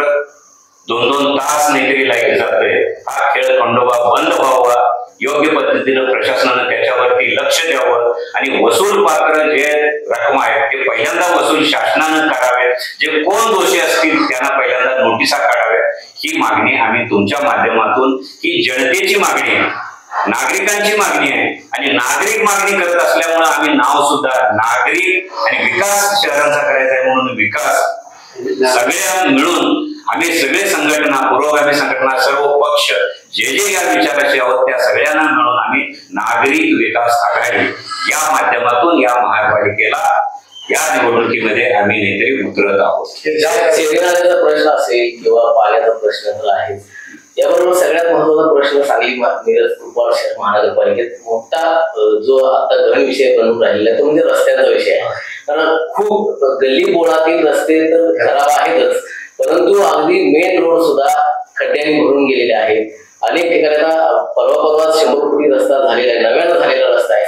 2-2 तास नाहीतरी लाईट जातोय. हा खेळखंडोबा बंद व्हावा, योग्य पद्धतीनं प्रशासनानं त्याच्यावरती लक्ष द्यावं आणि वसूल पात्र जे रक्कम आहेत ते पहिल्यांदा वसूल शासनानं करावे. जे कोण दोषी असतील त्यांना पहिल्यांदा नोटिसा काढाव्या. ही मागणी आम्ही तुमच्या माध्यमातून, ही जनतेची मागणी आहे, नागरिकांची मागणी आहे आणि नागरिक मागणी करत असल्यामुळे आम्ही नाव सुद्धा नागरिक आणि विकास शहरांचा करायचा आहे म्हणून विकास सगळ्या मिळून आम्ही सगळे संघटना, पुरोगामी संघटना, सर्व पक्ष जे या विचाराचे आहोत त्या सगळ्यांना मिळून आम्ही नागरिक विकास आघाडी या माध्यमातून या महापालिकेला या निवडणुकीमध्ये आम्ही नेतृत्व उतरत आहोत. शेतकऱ्याचा प्रश्न असेल किंवा पाण्याचा प्रश्न तर आहे, याबरोबर सगळ्यात महत्वाचा प्रश्न सांगली मिरज कुपवाड शहर महानगरपालिकेत मोठा जो आता गहन विषय बनून राहिलेला आहे तो म्हणजे रस्त्याचा विषय आहे. कारण खूप गल्ली बोळातील रस्ते तर खराब आहेतच, परंतु अगदी मेन रोड सुद्धा खड्ड्यांनी भरून गेलेले आहेत. अनेक ठिकाणी परवा 100 कोटी रस्ता झालेला आहे, नव्यानं झालेला रस्ता आहे.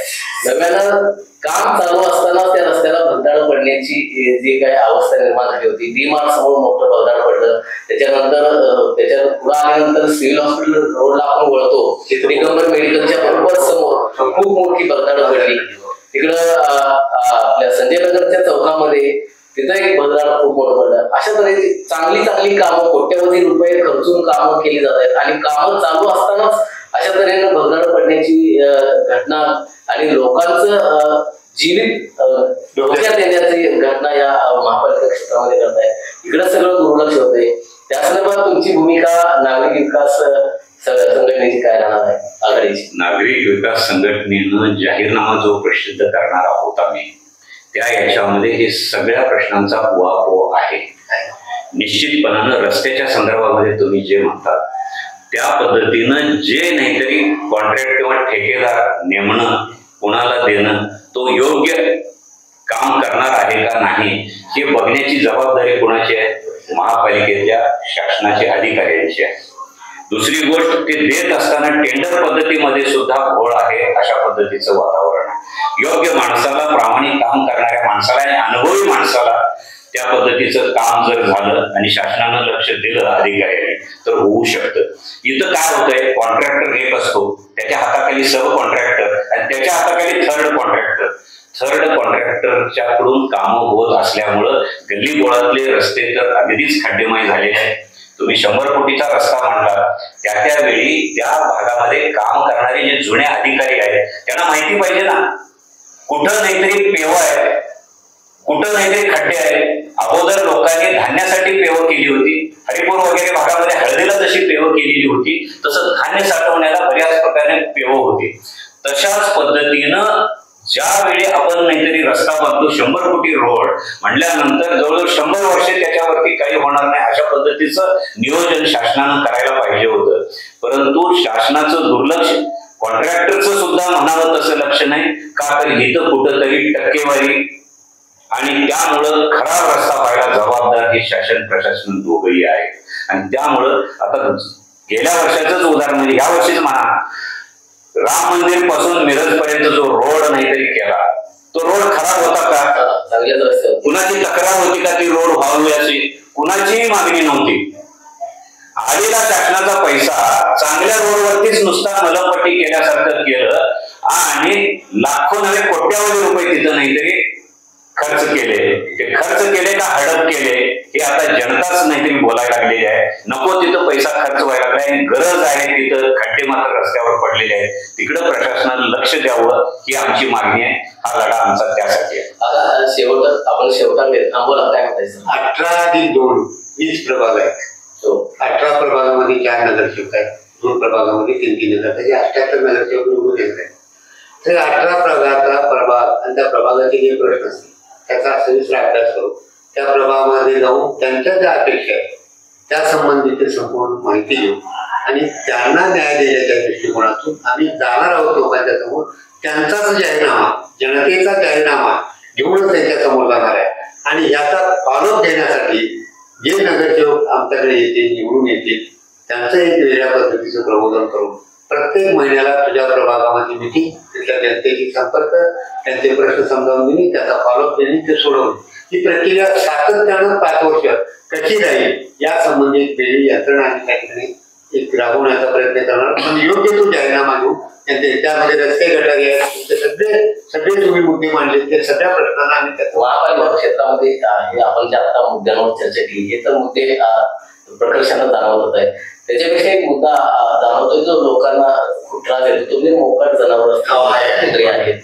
नव्यानं काम चालू असताना त्या रस्त्याला भगदाड पडण्याची जी काही अवस्था निर्माण झाली होती, डीमार्ट समोर मोठं भगदाड पडलं. त्याच्यानंतर त्याच्या पुढे आल्यानंतर सिव्हिल हॉस्पिटल रोडला आपण वळतो, दिगंबर मेडिकलच्या बरोबर समोर खूप मोठी भगदाड पडली. तिकडं आपल्या संजय नगरच्या चौकामध्ये तिथं एक भगदाड खूप मोठं पडलं. अशा तऱ्हेची चांगली कामं, कोट्यवधी रुपये खर्चून कामं केली जात आहेत आणि कामं चालू असतानाच अशा तऱ्हेनं भगदाड पडण्याची घटना आणि लोकांचं जीवित धोक्यात येण्याची घटना या महापालिका क्षेत्रामध्ये करत आहे. इकडे सगळं दुर्लक्ष होतंय. त्या संदर्भात तुमची भूमिका नागरिक विकास संघटनेची काय राहणार आहे आघाडीची? नागरिक विकास संघटनेनं जाहीरनामा जो प्रसिद्ध करणार आहोत आम्ही, त्या याच्यामध्ये हे सगळ्या प्रश्नांचा उहापोह आहे. निश्चितपणानं रस्त्याच्या संदर्भामध्ये तुम्ही जे म्हणतात त्या पद्धतीनं जे नाहीतरी कॉन्ट्रॅक्ट किंवा ठेकेदार नेमणं, कुणाला देणं, तो योग्य काम करणार आहे का नाही हे बघण्याची जबाबदारी कुणाची आहे? महापालिकेच्या शासनाच्या अधिकाऱ्यांची आहे. दुसरी गोष्ट, ते देत असताना टेंडर पद्धतीमध्ये सुद्धा घोळ आहे. अशा पद्धतीचं वातावरण आहे. योग्य माणसाला, प्रामाणिक काम करणाऱ्या माणसाला आणि अनुभवी माणसाला त्या पद्धतीचं काम जर झालं आणि शासनानं लक्ष दिलं अधिकाऱ्यांनी तर होऊ शकतं. इथं काय होतंय, कॉन्ट्रॅक्टर एक असतो, त्याच्या हाताखाली सब कॉन्ट्रॅक्टर आणि त्याच्या हाताखाली थर्ड कॉन्ट्रॅक्टर. थर्ड कॉन्ट्रॅक्टरच्या कडून कामं होत असल्यामुळं गल्ली बोळातले रस्ते तर अगदीच खड्डेमय झालेले आहेत. तुम्ही 100 कोटीचा रस्ता म्हणला, त्यावेळी त्या भागामध्ये काम करणारे जे जुने अधिकारी आहेत त्यांना माहिती पाहिजे ना, कुठं नाहीतरी पेव आहे, कुठं नाहीतरी खड्डे आहेत. अगोदर लोकांनी धान्यासाठी पेव केली होती, हरिपूर वगैरे भागामध्ये हळदीला जशी पेव केलेली होती तसं धान्य साठवण्याला बऱ्याच प्रकारे पेव होती. तशाच पद्धतीनं ज्यावेळी आपण नाहीतरी रस्ता बांधतो 100 कोटी रोड म्हणल्यानंतर जवळजवळ 100 वर्षे त्याच्यावरती काही होणार नाही अशा पद्धतीचं नियोजन शासनानं करायला पाहिजे होतं. परंतु शासनाचं दुर्लक्ष, कॉन्ट्रॅक्टरचं सुद्धा म्हणावं तसं लक्ष नाही का, तर इथं कुठंतरी टक्केवारी आणि त्यामुळं खराब रस्ता व्हायला जबाबदार हे शासन प्रशासन दोघंही आहे. आणि त्यामुळं आता गेल्या वर्षाचंच उदाहरण म्हणजे या वर्षीच म्हणा, राम मंदिर पासून मिरज पर्यंत जो रोड नाहीतरी केला तो रोड खराब होता का? कुणाची तक्रार होती का ती रोड व्हावी अशी? कुणाचीही मागणी नव्हती. आलेला शासनाचा पैसा चांगल्या रोडवरतीच नुसता मलमपट्टी केल्यासारखं केलं आणि लाखो नव्हे कोट्यावधी रुपये तिथं नाहीतरी खर्च केले. ते खर्च केले का हडप केले हे आता जनताच नाहीतरी बोलायला लागलेली आहे. नको तिथं पैसा खर्च व्हायला लागलाय आणि गरज आहे तिथं खड्डे मात्र रस्त्यावर पडलेले आहेत, तिकडं प्रशासनानं लक्ष द्यावं ही आमची मागणी आहे. हा लढा आमचा त्यासाठी आहे. आपण शेवटाकडे थांबवला काय म्हणायचं? 18+2 20 प्रभाग आहेत. 18 प्रभागामध्ये 4 नगरसेवक आहेत, 2 प्रभागामध्ये 3 नगरसेवक, 78 नगरसेवक निवडून येत आहेत. तर 18 प्रभागाचा प्रभाग आणि त्या प्रभागाचे जे प्रश्न असतील त्याचा सविस्तर अभ्यास करू, त्या प्रभागामध्ये जाऊन त्यांच्या ज्या अपेक्षा आहेत त्या संबंधित संपूर्ण माहिती घेऊ आणि त्यांना न्याय देण्याच्या दृष्टिकोनातून आम्ही जाणार आहोत लोकांच्या समोर. त्यांचाच जाहीरनामा, जनतेचा जाहीरनामा घेऊनच त्यांच्या समोर जाणार आहे. आणि याचा फॉलोअप घेण्यासाठी जे नगरसेवक आमच्याकडे येतील, निवडून येतील, त्यांचं एक वेगळ्या पद्धतीचं प्रबोधन करून प्रत्येक महिन्याला तुझ्या प्रभागामध्ये मिटिंग, तिथल्या जनतेशी संपर्क, त्यांचे प्रश्न समजावून देणे, त्याचा फॉलोअप देणे, ते सोडवणे, ही प्रक्रिया सातत्यानं 5 वर्ष कशी राहील या संबंधित वेगळी यंत्रणा आम्ही त्या ठिकाणी एक राबवण्याचा प्रयत्न करणार. पण योग्य तो जाहीरनामा घेऊ, त्यामध्ये रस्ते गटारी आहेत, सगळे तुम्ही मुद्दे मांडले, त्या सगळ्या प्रश्नांना आम्ही त्याचा महापालिका क्षेत्रामध्ये आपण ज्या आता मुद्द्यांवर चर्चा केली हे तर मुद्दे प्रकर्षानं जाणवत होत आहे. त्याच्यापेक्षा एक मुद्दा जाणवतोय जो लोकांना खूप त्रास देतो, तुम्ही मोकाट जनावर कुत्रे आहेत,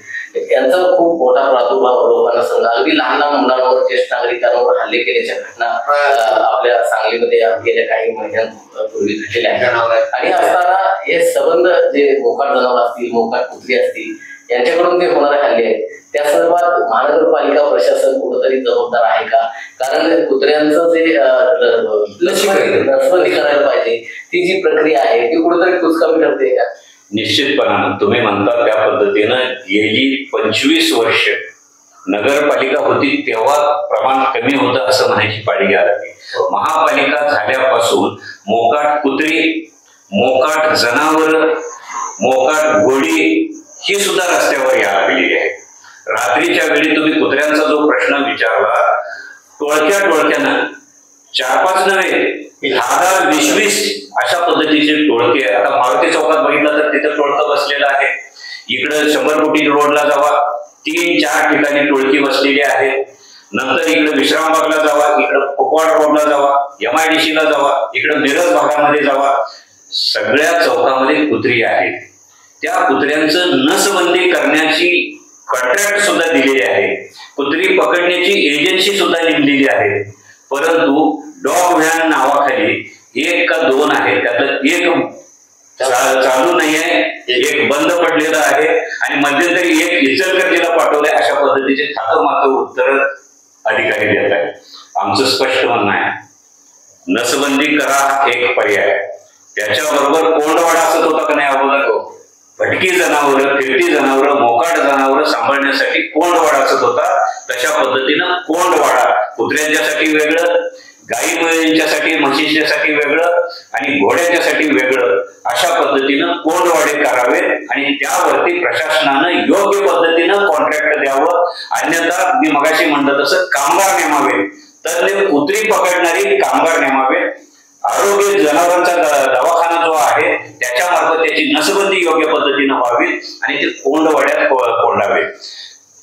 यांचा खूप मोठा प्रादुर्भाव लोकांना समजा. अगदी लहान लहान मुलांवर, ज्येष्ठ नागरिकांवर हल्ले केल्याच्या घटना आपल्या सांगलीमध्ये गेल्या काही महिन्यांपूर्वी घडलेल्या आहेत. आणि असताना हे संबंध जे मोकाट जनावर असतील, मोकाट कुत्री असतील, यांच्याकडून जे होणारे हल्ले आहेत त्या संदर्भात महानगरपालिका प्रशासन कुठंतरी जबाबदार आहे का? कारण कुत्र्यांचं जे नसबंदी करायला पाहिजे ती जी प्रक्रिया आहे ती कुठेतरी कुचकामी ठरते का? निश्चितपणानं तुम्ही म्हणता त्या पद्धतीनं गेली 25 वर्ष नगरपालिका होती तेव्हा प्रमाण कमी होतं असं म्हणायची पाळी आली. महापालिका झाल्यापासून मोकाट कुत्री, मोकाट जनावर, मोकाट घोडी ही सुद्धा रस्त्यावर यायला लागलेली आहे. रात्रीच्या वेळी तुम्ही कुत्र्यांचा जो प्रश्न विचारला, टोळक्यानं 4-5 नव्हे 10-20 अशा पद्धतीचे टोळके. आता मारुती चौकात बघितलं तर तिथं टोळकं बसलेलं आहे. इकडं 100 कोटी रोडला जावा, 3-4 ठिकाणी टोळकी बसलेली आहे. नंतर इकडे विश्रामबागला जावा, इकडं कुपवाड रोडला जावा, MIDC ला जावा, इकडं मिरज भागामध्ये जावा, सगळ्या चौकामध्ये कुत्री आहेत. त्या कुत्र्यांचं नसबंदी करण्याची कॉन्ट्रॅक्ट सुद्धा दिलेली आहे, कुत्री पकडण्याची एजन्सी सुद्धा नेमलेली आहे. परंतु डॉग व्हॅन नावाखाली 1 का 2 आहे, त्यातलं एक चालू नाही आहे, एक बंद पडलेलं आहे आणि मध्यंतरी एक इचलकरंजीला पाठवलंय. अशा पद्धतीचे थाकमाक उत्तर अधिकारी देत आहेत. आमचं स्पष्ट म्हणणं आहे, नसबंदी करा हा एक पर्याय. त्याच्याबरोबर कोंडवाडा असत होता का नाही अगोदर, भटकी जनावरं, फिरती जनावरं, मोकाट जनावरं सांभाळण्यासाठी कोंडवाडा असत होता. तशा पद्धतीनं कोंडवाडा कुत्र्यांच्यासाठी वेगळं, गाई मुलींच्यासाठी, म्हशींच्यासाठी वेगळं आणि घोड्यांच्यासाठी वेगळं, अशा पद्धतीनं कोंडवाडे करावे आणि त्यावरती प्रशासनानं योग्य पद्धतीनं कॉन्ट्रॅक्ट द्यावं. अन्यथा मी मगाशी म्हणलं तसं कामगार नेमावे. तर ते कुत्री पकडणारी कामगार नेमावे, आरोग्य जनावरांचा दवाखाना जो आहे त्याच्यामार्फत त्याची नसबंदी योग्य पद्धतीनं व्हावी आणि ते कोंडवाड्यात कोंडावे.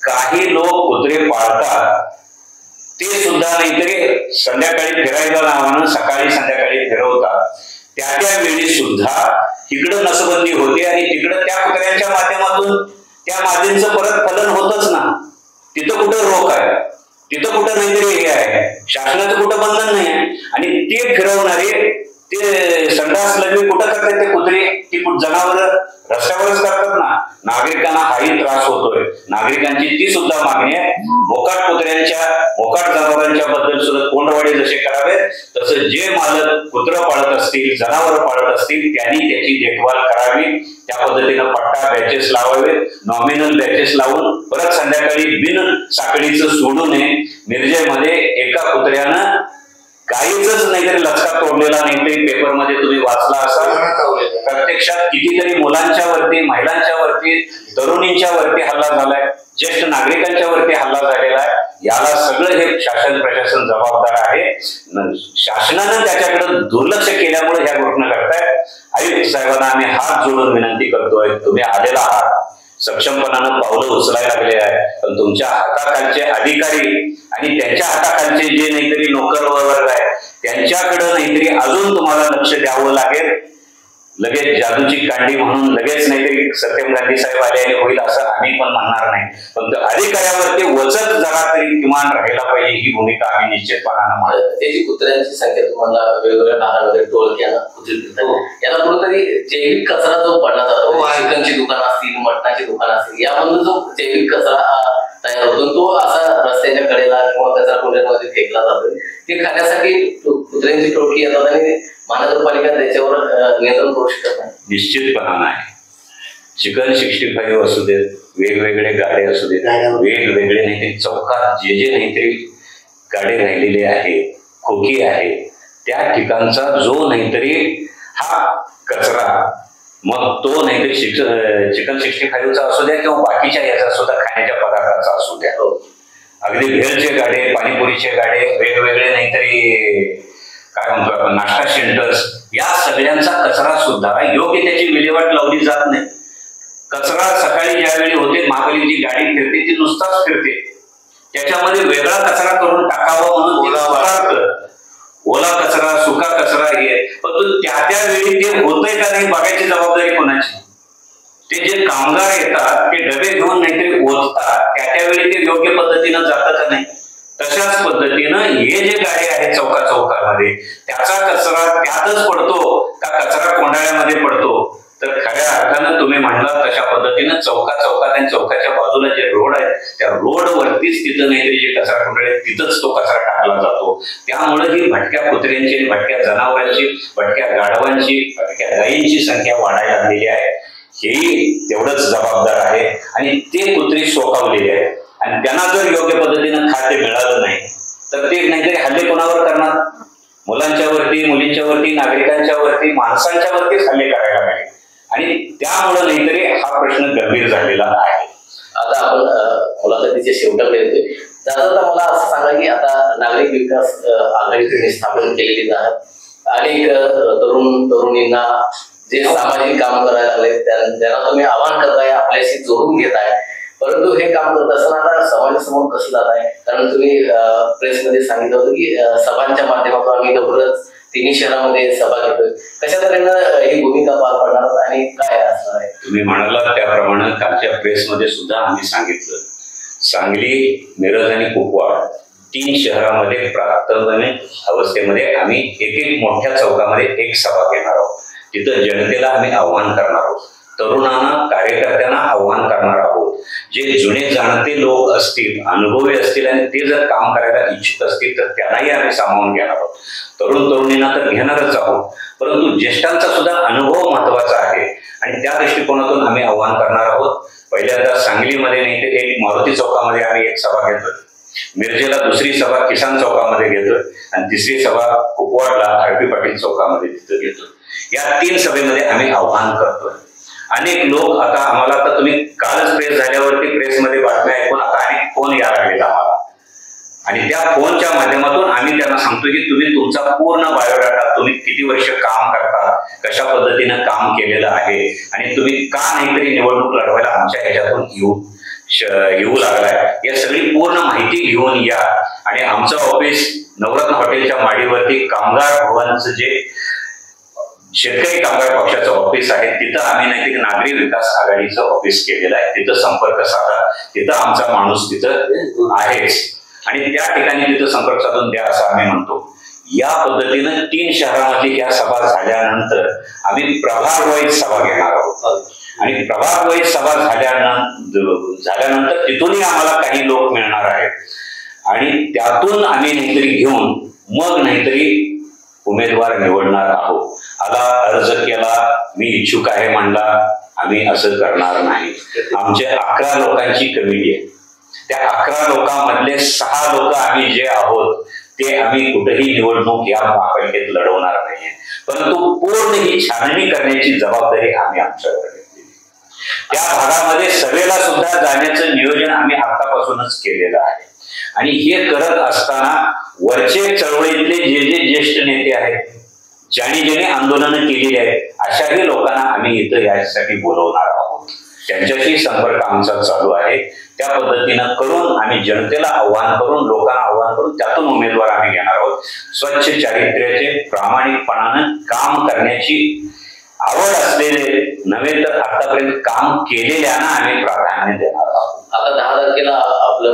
काही लोक कुत्रे पाळतात ते सुद्धा नाहीतरी संध्याकाळी फिरायला नावानं सकाळी संध्याकाळी फिरवतात. त्या वेळी सुद्धा इकडं नसबंदी होते आणि तिकडं त्या कुत्र्यांच्या माध्यमातून त्या मादींचं परत फलन होतच ना. तिथं कुठं रोख आहे, तिथं कुठं नाहीतरी हे आहे, शासनाचं कुठं बंधन नाही आहे. आणि ते फिरवणारे ते संडास लघवी कुठं करतात ते कुत्रे, ती जनावर रस्त्यावरच करतात ना. नागरिकांना हाही त्रास होतोय. नागरिकांची ती सुद्धा मागणी आहे. मोकाट कुत्र्यांच्या मोकाट जनावरांच्या बद्दल सुद्धा कोंडवाडे जसे करावे तसं जे मालक कुत्रं पाळत असतील, जनावर पाळत असतील त्यांनी त्याची देखभाल करावी. त्या पद्धतीनं पट्टा बॅचेस लावावे, नॉमिनल बॅचेस लावून परत संध्याकाळी बिन साखळीचं सोडू नये. मिरजेमध्ये एका कुत्र्यानं काहीच नाहीतरी लचका तोडलेला नाहीतरी पेपरमध्ये तुम्ही वाचला असाल. प्रत्यक्षात कितीतरी मुलांच्या वरती, महिलांच्या वरती, तरुणींच्या वरती हल्ला झालाय, ज्येष्ठ नागरिकांच्या वरती हल्ला झालेला आहे. याला सगळं हे शासन प्रशासन जबाबदार आहे. शासनानं त्याच्याकडे दुर्लक्ष केल्यामुळे ह्या घटना घडतायत. आयुक्त साहेबांना आम्ही हात जोडून विनंती करतोय, तुम्ही आलेला आहात, सक्षमपणानं पावलं उचलायला लागले आहे, पण तुमच्या हाताखालचे अधिकारी आणि त्यांच्या हाताखालचे जे नाहीतरी नोकर वर्ग आहे त्यांच्याकडे नाहीतरी अजून तुम्हाला लक्ष द्यावं लागेल. लगेच जादूची कांडी म्हणून लगेच नाहीतरी सत्यम गांधी साहेब आले होईल असं आम्ही पण म्हणणार नाही, पण अधिकाऱ्यावरती वचक जरा तरी किमान राहायला पाहिजे ही भूमिका आम्ही निश्चितपणानं मांडतो. त्याची कुत्र्यांची संख्या तुम्हाला वेगवेगळ्या भागामध्ये टोळक्यानं कुत्री फिरतात. याला कुठेतरी जैविक कचरा जो पडला जातो, चिकनची दुकानं असतील, मटणाची दुकानं असतील, यामधून जो जैविक कचरा तयार होतो तो असा रस्त्याच्या कडेला किंवा कचरा कुंड्यांमध्ये फेकला जातो. ते खाण्यासाठी कुत्र्यांची टोळकी येतात आणि महानगरपालिका त्याच्यावर नियंत्रण करू शकत नाही. निश्चितपणा नाही. चिकन 65 असू देत, वेगवेगळे गाडे असू देत, वेगवेगळे नाहीतरी चौकात जे जे नाहीतरी गाडे राहिलेले आहे, खोकी आहे, त्या ठिकाणचा जो नाहीतरी हा कचरा, मग तो नाहीतरी चिकन 65चा असू द्या किंवा बाकीच्या याचा सुद्धा खाण्याच्या पदार्थाचा असू द्या, अगदी भेळचे गाडे, पाणीपुरीचे गाडे, वेगवेगळे नाहीतरी काय म्हणतो आपण नाश्ता सेंटर्स, या सगळ्यांचा कचरा सुद्धा योग्य त्याची विल्हेवाट लावली जात नाही. कचरा सकाळी ज्यावेळी होते महापालिकेची गाडी फिरते ती नुसताच फिरते, त्याच्यामध्ये वेगळा कचरा करून टाकावा म्हणून ओला कचरा, सुका कचरा हे, पण त्यावेळी ते होतंय का नाही बघायची जबाबदारी कोणाची. ते जे कामगार येतात ते डबे घेऊन नाहीतरी ओततात, त्यावेळी ते योग्य पद्धतीनं जातं का नाही. तशाच पद्धतीनं हे जे गाडी आहेत चौका चौकामध्ये त्याचा कचरा त्यातच पडतो का कचरा कोंडाळ्यामध्ये पडतो. तर खऱ्या अर्थानं तुम्ही म्हणला तशा पद्धतीनं चौका चौकात आणि चौकाच्या बाजूला जे रोड आहेत त्या रोडवरतीच तिथं नाहीतरी जे कचरा कोंडाळे तिथंच तो कचरा टाकला जातो. त्यामुळे ही भटक्या कुत्र्यांची, भटक्या जनावरांची, भटक्या गाढवांची, भटक्या गायींची संख्या वाढायला लागलेली आहे. हेही तेवढंच जबाबदार आहे आणि ते कुत्रे शोकावलेले आहेत आणि त्यांना जर योग्य पद्धतीनं खाद्य मिळालं नाही तर ते नाहीतरी हल्ले कोणावर करणार. मुलांच्या वरती, मुलींच्या वरती, नागरिकांच्या वरती, माणसांच्या वरतीच हल्ले करायला पाहिजे आणि त्यामुळे नाहीतरी हा प्रश्न गंभीर झालेला आहे. आता आपण मुलाखतीच्या शेवटाकडे येतोय. दादा मला असं सांगा की आता नागरिक विकास आघाडी स्थापन केलेली आहे. अनेक तरुणींना जे सामाजिक काम करायला लागले त्यांना तुम्ही आवाहन करताय, आपल्याशी जोडून घेताय, परंतु हे काम करत असताना आता समाजासमोर कसं जात आहे. कारण तुम्ही प्रेसमध्ये सांगितलं होतं की सभांच्या माध्यमातून आम्ही लवकरच 3 शहरामध्ये सभा घेतोय. कशा तऱ्हेनं ही भूमिका पार पडणार आणि काय असणार आहे. तुम्ही म्हणालात त्याप्रमाणे कालच्या प्रेसमध्ये सुद्धा आम्ही सांगितलं, सांगली, मिरज आणि कुपवाड 3 शहरामध्ये प्राथमिक अवस्थेमध्ये आम्ही एक मोठ्या चौकामध्ये एक सभा घेणार आहोत. तिथं जनतेला आम्ही आव्हान करणार आहोत, तरुणांना, कार्यकर्त्यांना आव्हान करणार आहोत. जे जुने जाणते लोक असतील, अनुभवी असतील आणि ते जर काम करायला इच्छुक असतील तर त्यांनाही आम्ही सामावून घेणार आहोत. तरुण तरुणींना तर घेणारच आहोत, परंतु ज्येष्ठांचा सुद्धा अनुभव महत्वाचा आहे आणि त्या दृष्टिकोनातून आम्ही आव्हान करणार आहोत. पहिल्यांदा सांगलीमध्ये नाही तर एक मारुती चौकामध्ये आम्ही एक सभा घेतोय, मिरजेला दुसरी सभा किसान चौकामध्ये घेतोय आणि तिसरी सभा कुपवाडला आर.पी. पाटील चौकामध्ये तिथं घेतोय. या 3 सभेमध्ये आम्ही आव्हान करतोय. अनेक लोक आता आम्हाला, आता तुम्ही कालच प्रेस झाल्यावरती प्रेसमध्ये बातम्या ऐकून आता अनेक फोन यायला लागलेत आम्हाला आणि त्या फोनच्या माध्यमातून आम्ही त्यांना सांगतो की तुम्ही तुमचा पूर्ण बायोडाटा, तुम्ही किती वर्ष काम करता, कशा पद्धतीनं काम केलेलं आहे आणि तुम्ही का नाहीतरी निवडणूक लढवायला आमच्या ह्याच्यातून येऊ लागलाय, या सगळी पूर्ण माहिती घेऊन या. आणि आमचं ऑफिस नवरत्न हॉटेलच्या माडीवरती कामगार भवनचं जे शेतकरी कामगार पक्षाचं ऑफिस आहे, तिथं आम्ही नाहीतरी नागरी विकास आघाडीचं ऑफिस केलेलं आहे. तिथं संपर्क साधा, तिथं आमचा माणूस तिथं आहेच आणि त्या ठिकाणी तिथं संपर्क साधून द्या असं आम्ही म्हणतो. या पद्धतीनं 3 शहरामध्ये या सभा झाल्यानंतर आम्ही प्रभाग वाईज सभा घेणार आहोत आणि प्रभाग वाईज सभा झाल्यानंतर तिथूनही आम्हाला काही लोक मिळणार आहेत आणि त्यातून आम्ही नाहीतरी घेऊन मग नाहीतरी उमेदवार निवडणार आहोत. आता अर्ज केला, मी इच्छुक आहे म्हणला, आम्ही असं करणार नाही. आमचे 11 लोकांची कमिटी आहे. त्या 11 लोकांमधले 6 लोक आम्ही जे आहोत ते आम्ही कुठेही निवडणूक या महापालिकेत लढवणार नाहीये, परंतु पूर्ण ही छाननी करण्याची जबाबदारी आम्ही आमच्यावर घेतली. त्या भागामध्ये सभेला सुद्धा जाण्याचं नियोजन आम्ही आतापासूनच केलेलं आहे आणि हे करत असताना वरचे चळवळीतले जे ज्येष्ठ नेते आहेत, ज्यांनी आंदोलनं केलेली आहेत, अशाही लोकांना आम्ही इथं यासाठी बोलवणार आहोत. त्यांच्याशी संपर्क आमचा चालू आहे. त्या पद्धतीनं करून आम्ही जनतेला आव्हान करून, लोकांना आव्हान करून त्यातून उमेदवार आम्ही घेणार आहोत. स्वच्छ चारित्र्याचे, प्रामाणिकपणानं काम करण्याची आवड असलेले नव्हे तर आतापर्यंत काम केलेल्यांना आम्ही प्राधान्य देणार आहोत. आता 10 तारखेला आपलं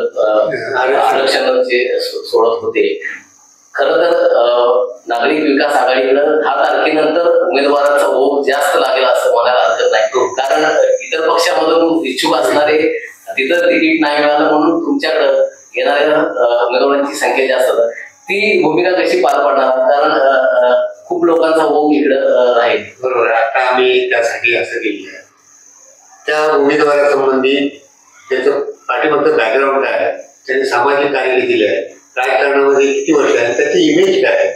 आरक्षण जे सोडत होते, खरं तर नागरिक विकास आघाडीकडं 10 तारखेनंतर उमेदवाराचा ओघ जास्त लागला असं म्हणायला हरकत नाही. कारण इतर पक्षामधून इच्छुक असणारे तिथं तिकीट नाही मिळालं म्हणून तुमच्याकडं येणाऱ्या उमेदवारांची संख्या जास्त आहे. ती भूमिका कशी पार पडणार? कारण खूप लोकांचा ओघ इकडं राहील. बरोबर. आता आम्ही त्यासाठी असं केलं, त्या उमेदवारासंबंधी त्याचं पाठीमागचं बॅकग्राऊंड काय आहे, त्याने सामाजिक कार्य केले आहे, राजकारणामध्ये किती वर्ष आहे, त्याची इमेज काय आहे,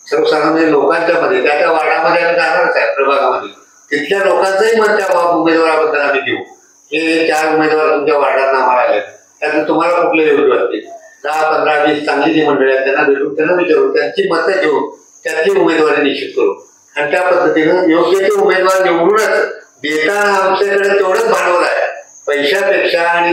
सर्वसामान्य लोकांच्या मध्ये, त्या वार्डामध्ये आम्ही जाणारच आहे, प्रभागामध्ये तिथल्या लोकांचंही मत त्या उमेदवाराबद्दल आम्ही देऊ. हे 4 उमेदवार तुमच्या वार्डात आम्हाला आले, त्यातून तुम्हाला कुठले योग्य वाटते, 10, 15, 20 चांगली जी मंडळी आहेत त्यांना भेटून त्यांना विचारू, त्यांची मतं घेऊन त्यातली उमेदवारी निश्चित करू आणि त्या पद्धतीनं योग्य ते उमेदवार निवडूनच देताना आमच्याकडे तेवढंच भांडवल आहे. पैशापेक्षा आणि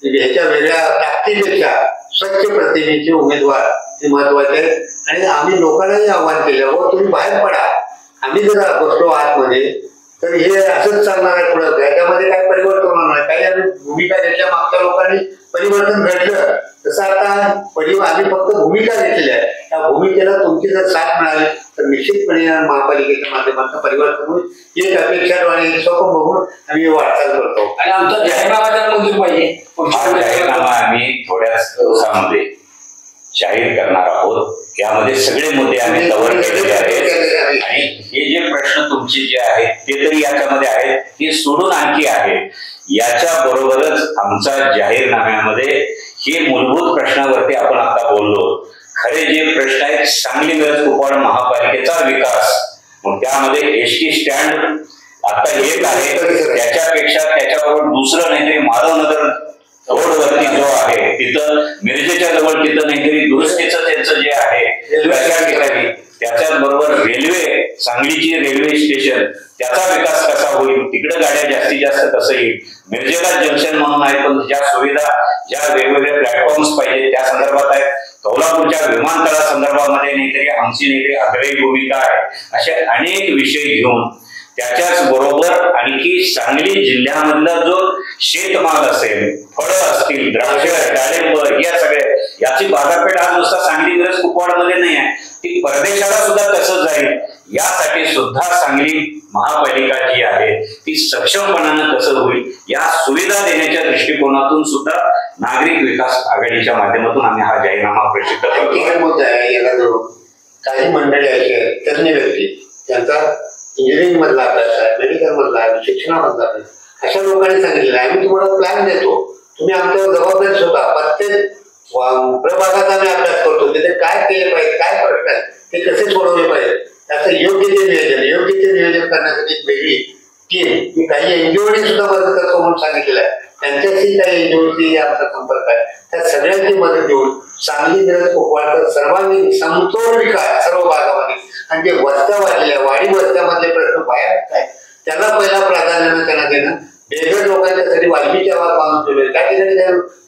ह्याच्या वेगळ्या ताकदीपेक्षा स्वच्छ प्रतिमेचे उमेदवार हे महत्वाचे आहेत. आणि आम्ही लोकांनाही आव्हान केलं, हो तुम्ही बाहेर पडा, आम्ही जर बसलो आतमध्ये तर हे असंच चालणार आहे पुढं, याच्यामध्ये काही परिवर्तन होणार नाही. काही आम्ही भूमिका घेतल्या, मागच्या लोकांनी परिवर्तन घडलं तसं आता आम्ही फक्त भूमिका घेतलेल्या आहे. त्या भूमिकेला तुमची जर साथ मिळाली तर निश्चितपणे महापालिकेच्या माध्यमातून परिवर्तन होईल. एक अपेक्षा आणि स्वप्न बघून आम्ही वाटचाल करतो आणि आमचा जाहीरनामा जर मंजूर पाहिजे. जाहीरनामा आम्ही थोड्याच दिवसामध्ये जाहीर करणार आहोत. यामध्ये सगळे मुद्दे आम्ही कव्हर केलेले आहेत आणि हे जे प्रश्न तुमचे जे आहेत ते तरी याच्यामध्ये आहेत, ते सोडून आणखी आहेत. याच्या बरोबरच आमचा जाहीरनाम्यामध्ये हे मूलभूत प्रश्नावरती आपण आता बोललो, खरे जे प्रश्न आहेत सांगली मिरज कुपवाड महापालिकेचा विकास, मग त्यामध्ये एसटी स्टँड आता एक आहे, त्याच्यापेक्षा त्याच्याबरोबर दुसरं नाहीतरी माधवनगर रोडवरती जो आहे तिथं मिरजेच्या जवळ तिथं नाहीतरी दुरुस्तीचं त्यांचं जे आहे त्या ठिकाणी, त्याच्याच बरोबर रेल्वे, सांगलीची रेल्वे स्टेशन त्याचा विकास कसा होईल, तिकडे गाड्या जास्तीत जास्त कसं येईल, मिरजेला जंक्शन म्हणून आहे पण ज्या सुविधा, ज्या वेगवेगळे प्लॅटफॉर्म्स पाहिजे त्या संदर्भात आहेत, कोल्हापूरच्या विमानतळा संदर्भामध्ये नाहीतरी आमची नाहीतरी आग्रही भूमिका आहे. असे अनेक विषय घेऊन त्याच्याच बरोबर आणखी सांगली जिल्ह्यामधला जो शेतमाल असेल, फळं असतील, द्राक्ष, डाळिंब, या सगळ्या याची बाजारपेठ आज नुसता सांगली मिरज कुपवाडमध्ये नाही आहे, ती परदेशाला सुद्धा कसं जाईल यासाठी सुद्धा सांगली महापालिका जी आहे ती सक्षमपणानं कसं होईल या सुविधा देण्याच्या दृष्टिकोनातून सुद्धा नागरिक विकास आघाडीच्या माध्यमातून आम्ही हा जाहीरनामा प्रसिद्ध करतो. काही मंडळी आहेत, तज्ञ व्यक्ती, त्यांचा इंजिनिअरिंग मधला अभ्यास आहे, मेडिकल मधला आहे, शिक्षणामधला आहे, अशा लोकांनी सांगितलेलं आहे आम्ही तुम्हाला प्लॅन देतो, तुम्ही आमच्यावर जबाबदारी स्वतः प्रत्येक प्रभागात आम्ही अभ्यास करतो, तिथे काय केले पाहिजे, काय प्रश्न आहेत ते कसे सोडवले पाहिजे, त्याचं योग्य ते नियोजन करण्यासाठी एक वेगळी टीम, मी काही एनजीओनी सुद्धा मदत करतो म्हणून सांगितलेलं आहे. त्यांच्याशी काही एनजीओशी आमचा संपर्क आहे, त्या सगळ्यांची मदत देऊन सांगली मिरज कुपवाडचा सर्वांगीण समतोल विकास सर्व भागामध्ये आणि जे वस्त्या वाढलेल्या वाडी वस्त्यामधले प्रश्न बाहेर काय त्याला पहिला प्राधान्यानं त्यांना देणं. बेघर लोकांच्यासाठी वाल्मिकी आवाज बांधून ठेवले त्या ठिकाणी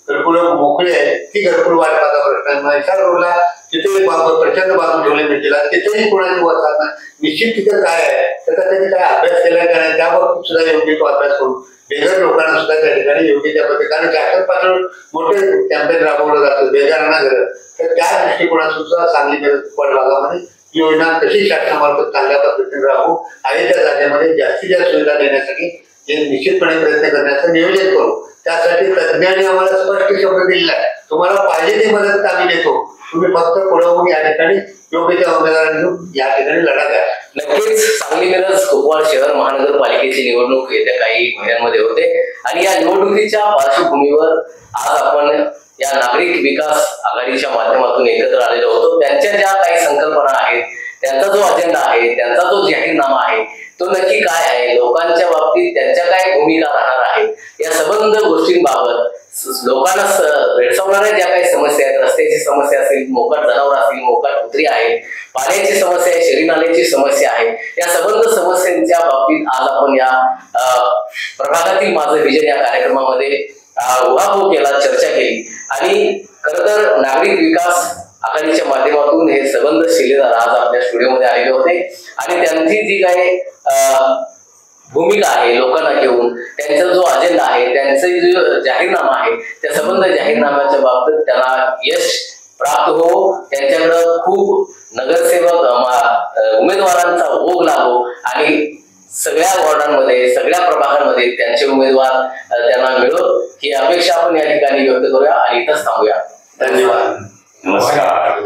घरकुल मोकळी आहे ती घरकुल वाटपाचा प्रश्न आहे. म्हैसाळ रोडला तिथे प्रचंड बांधून ठेवले मिळतील तिथेही कोणाची वसाहत नाही. निश्चित तिथं काय आहे त्याचा त्यांनी काय अभ्यास केला का नाही त्याबाबतीत सुद्धा योग्य तो अभ्यास करून बेघर लोकांना सुद्धा त्या ठिकाणी योग्य त्या पद्धतीने कारण शासन पातळीवर मोठे कॅम्पेन राबवलं जातं बेघरांना घर तर त्या दृष्टिकोनातून सुद्धा सांगली कुपवाड भागामध्ये योजना कशी शासनामार्फत चांगल्या पद्धतीने राबवू आणि त्या जागेमध्ये जास्तीत जास्त सुविधा देण्यासाठी एक निश्चितपणे प्रयत्न करण्याचं नियोजन करू. त्यासाठी तज्ज्ञांनी आम्हाला स्पष्ट शब्द दिलेला आहे तुम्हाला पाहिजे ती मदत आम्ही देतो तुम्ही फक्त पुढे होऊन या ठिकाणी योग्य त्या उमेदवारांनी या ठिकाणी लढा द्या. नक्कीच सांगली मिरज कुपवाड शहर महानगरपालिकेची निवडणूक येत्या काही महिन्यांमध्ये होते आणि या निवडणुकीच्या पार्श्वभूमीवर आज आपण या नागरिक विकास आघाडीच्या माध्यमातून एकत्र आलेलो होतो. त्यांच्या ज्या काही संकल्पना आहेत त्यांचा जो अजेंडा आहे त्यांचा जो जाहीरनामा आहे तो नक्की काय आहे लोकांच्या बाबतीत त्यांच्या काय भूमिका राहणार आहे या संबंध गोष्टींबाबत लोकांना भेडसावणाऱ्या ज्या काही समस्या आहेत रस्त्याची समस्या असेल मोकाट जनावर असतील मोकाट कुत्री आहेत पाण्याची समस्या आहे शहरी नाल्याची समस्या आहे या संबंध समस्यांच्या बाबतीत आज आपण या प्रभागातील माझं विजन या कार्यक्रमामध्ये उहापोह केला चर्चा केली आणि खरं तर नागरिक विकास आघाडीच्या माध्यमातून हे संबंध शिलेदार आज आपल्या स्टुडिओमध्ये आलेले होते आणि त्यांची जी काही भूमिका आहे लोकांना घेऊन त्यांचा जो अजेंडा आहे त्यांचा जो जाहीरनामा आहे त्या संबंध जाहीरनाम्याच्या बाबतीत त्यांना यश प्राप्त हो त्यांच्याकडं खूप नगरसेवक उमेदवारांचा ओघ लागो आणि सगळ्या वॉर्डांमध्ये सगळ्या प्रभागांमध्ये त्यांचे उमेदवार त्यांना मिळो ही अपेक्षा आपण या ठिकाणी व्यक्त करूया आणि इथंच थांबूया. धन्यवाद. नमस्कार.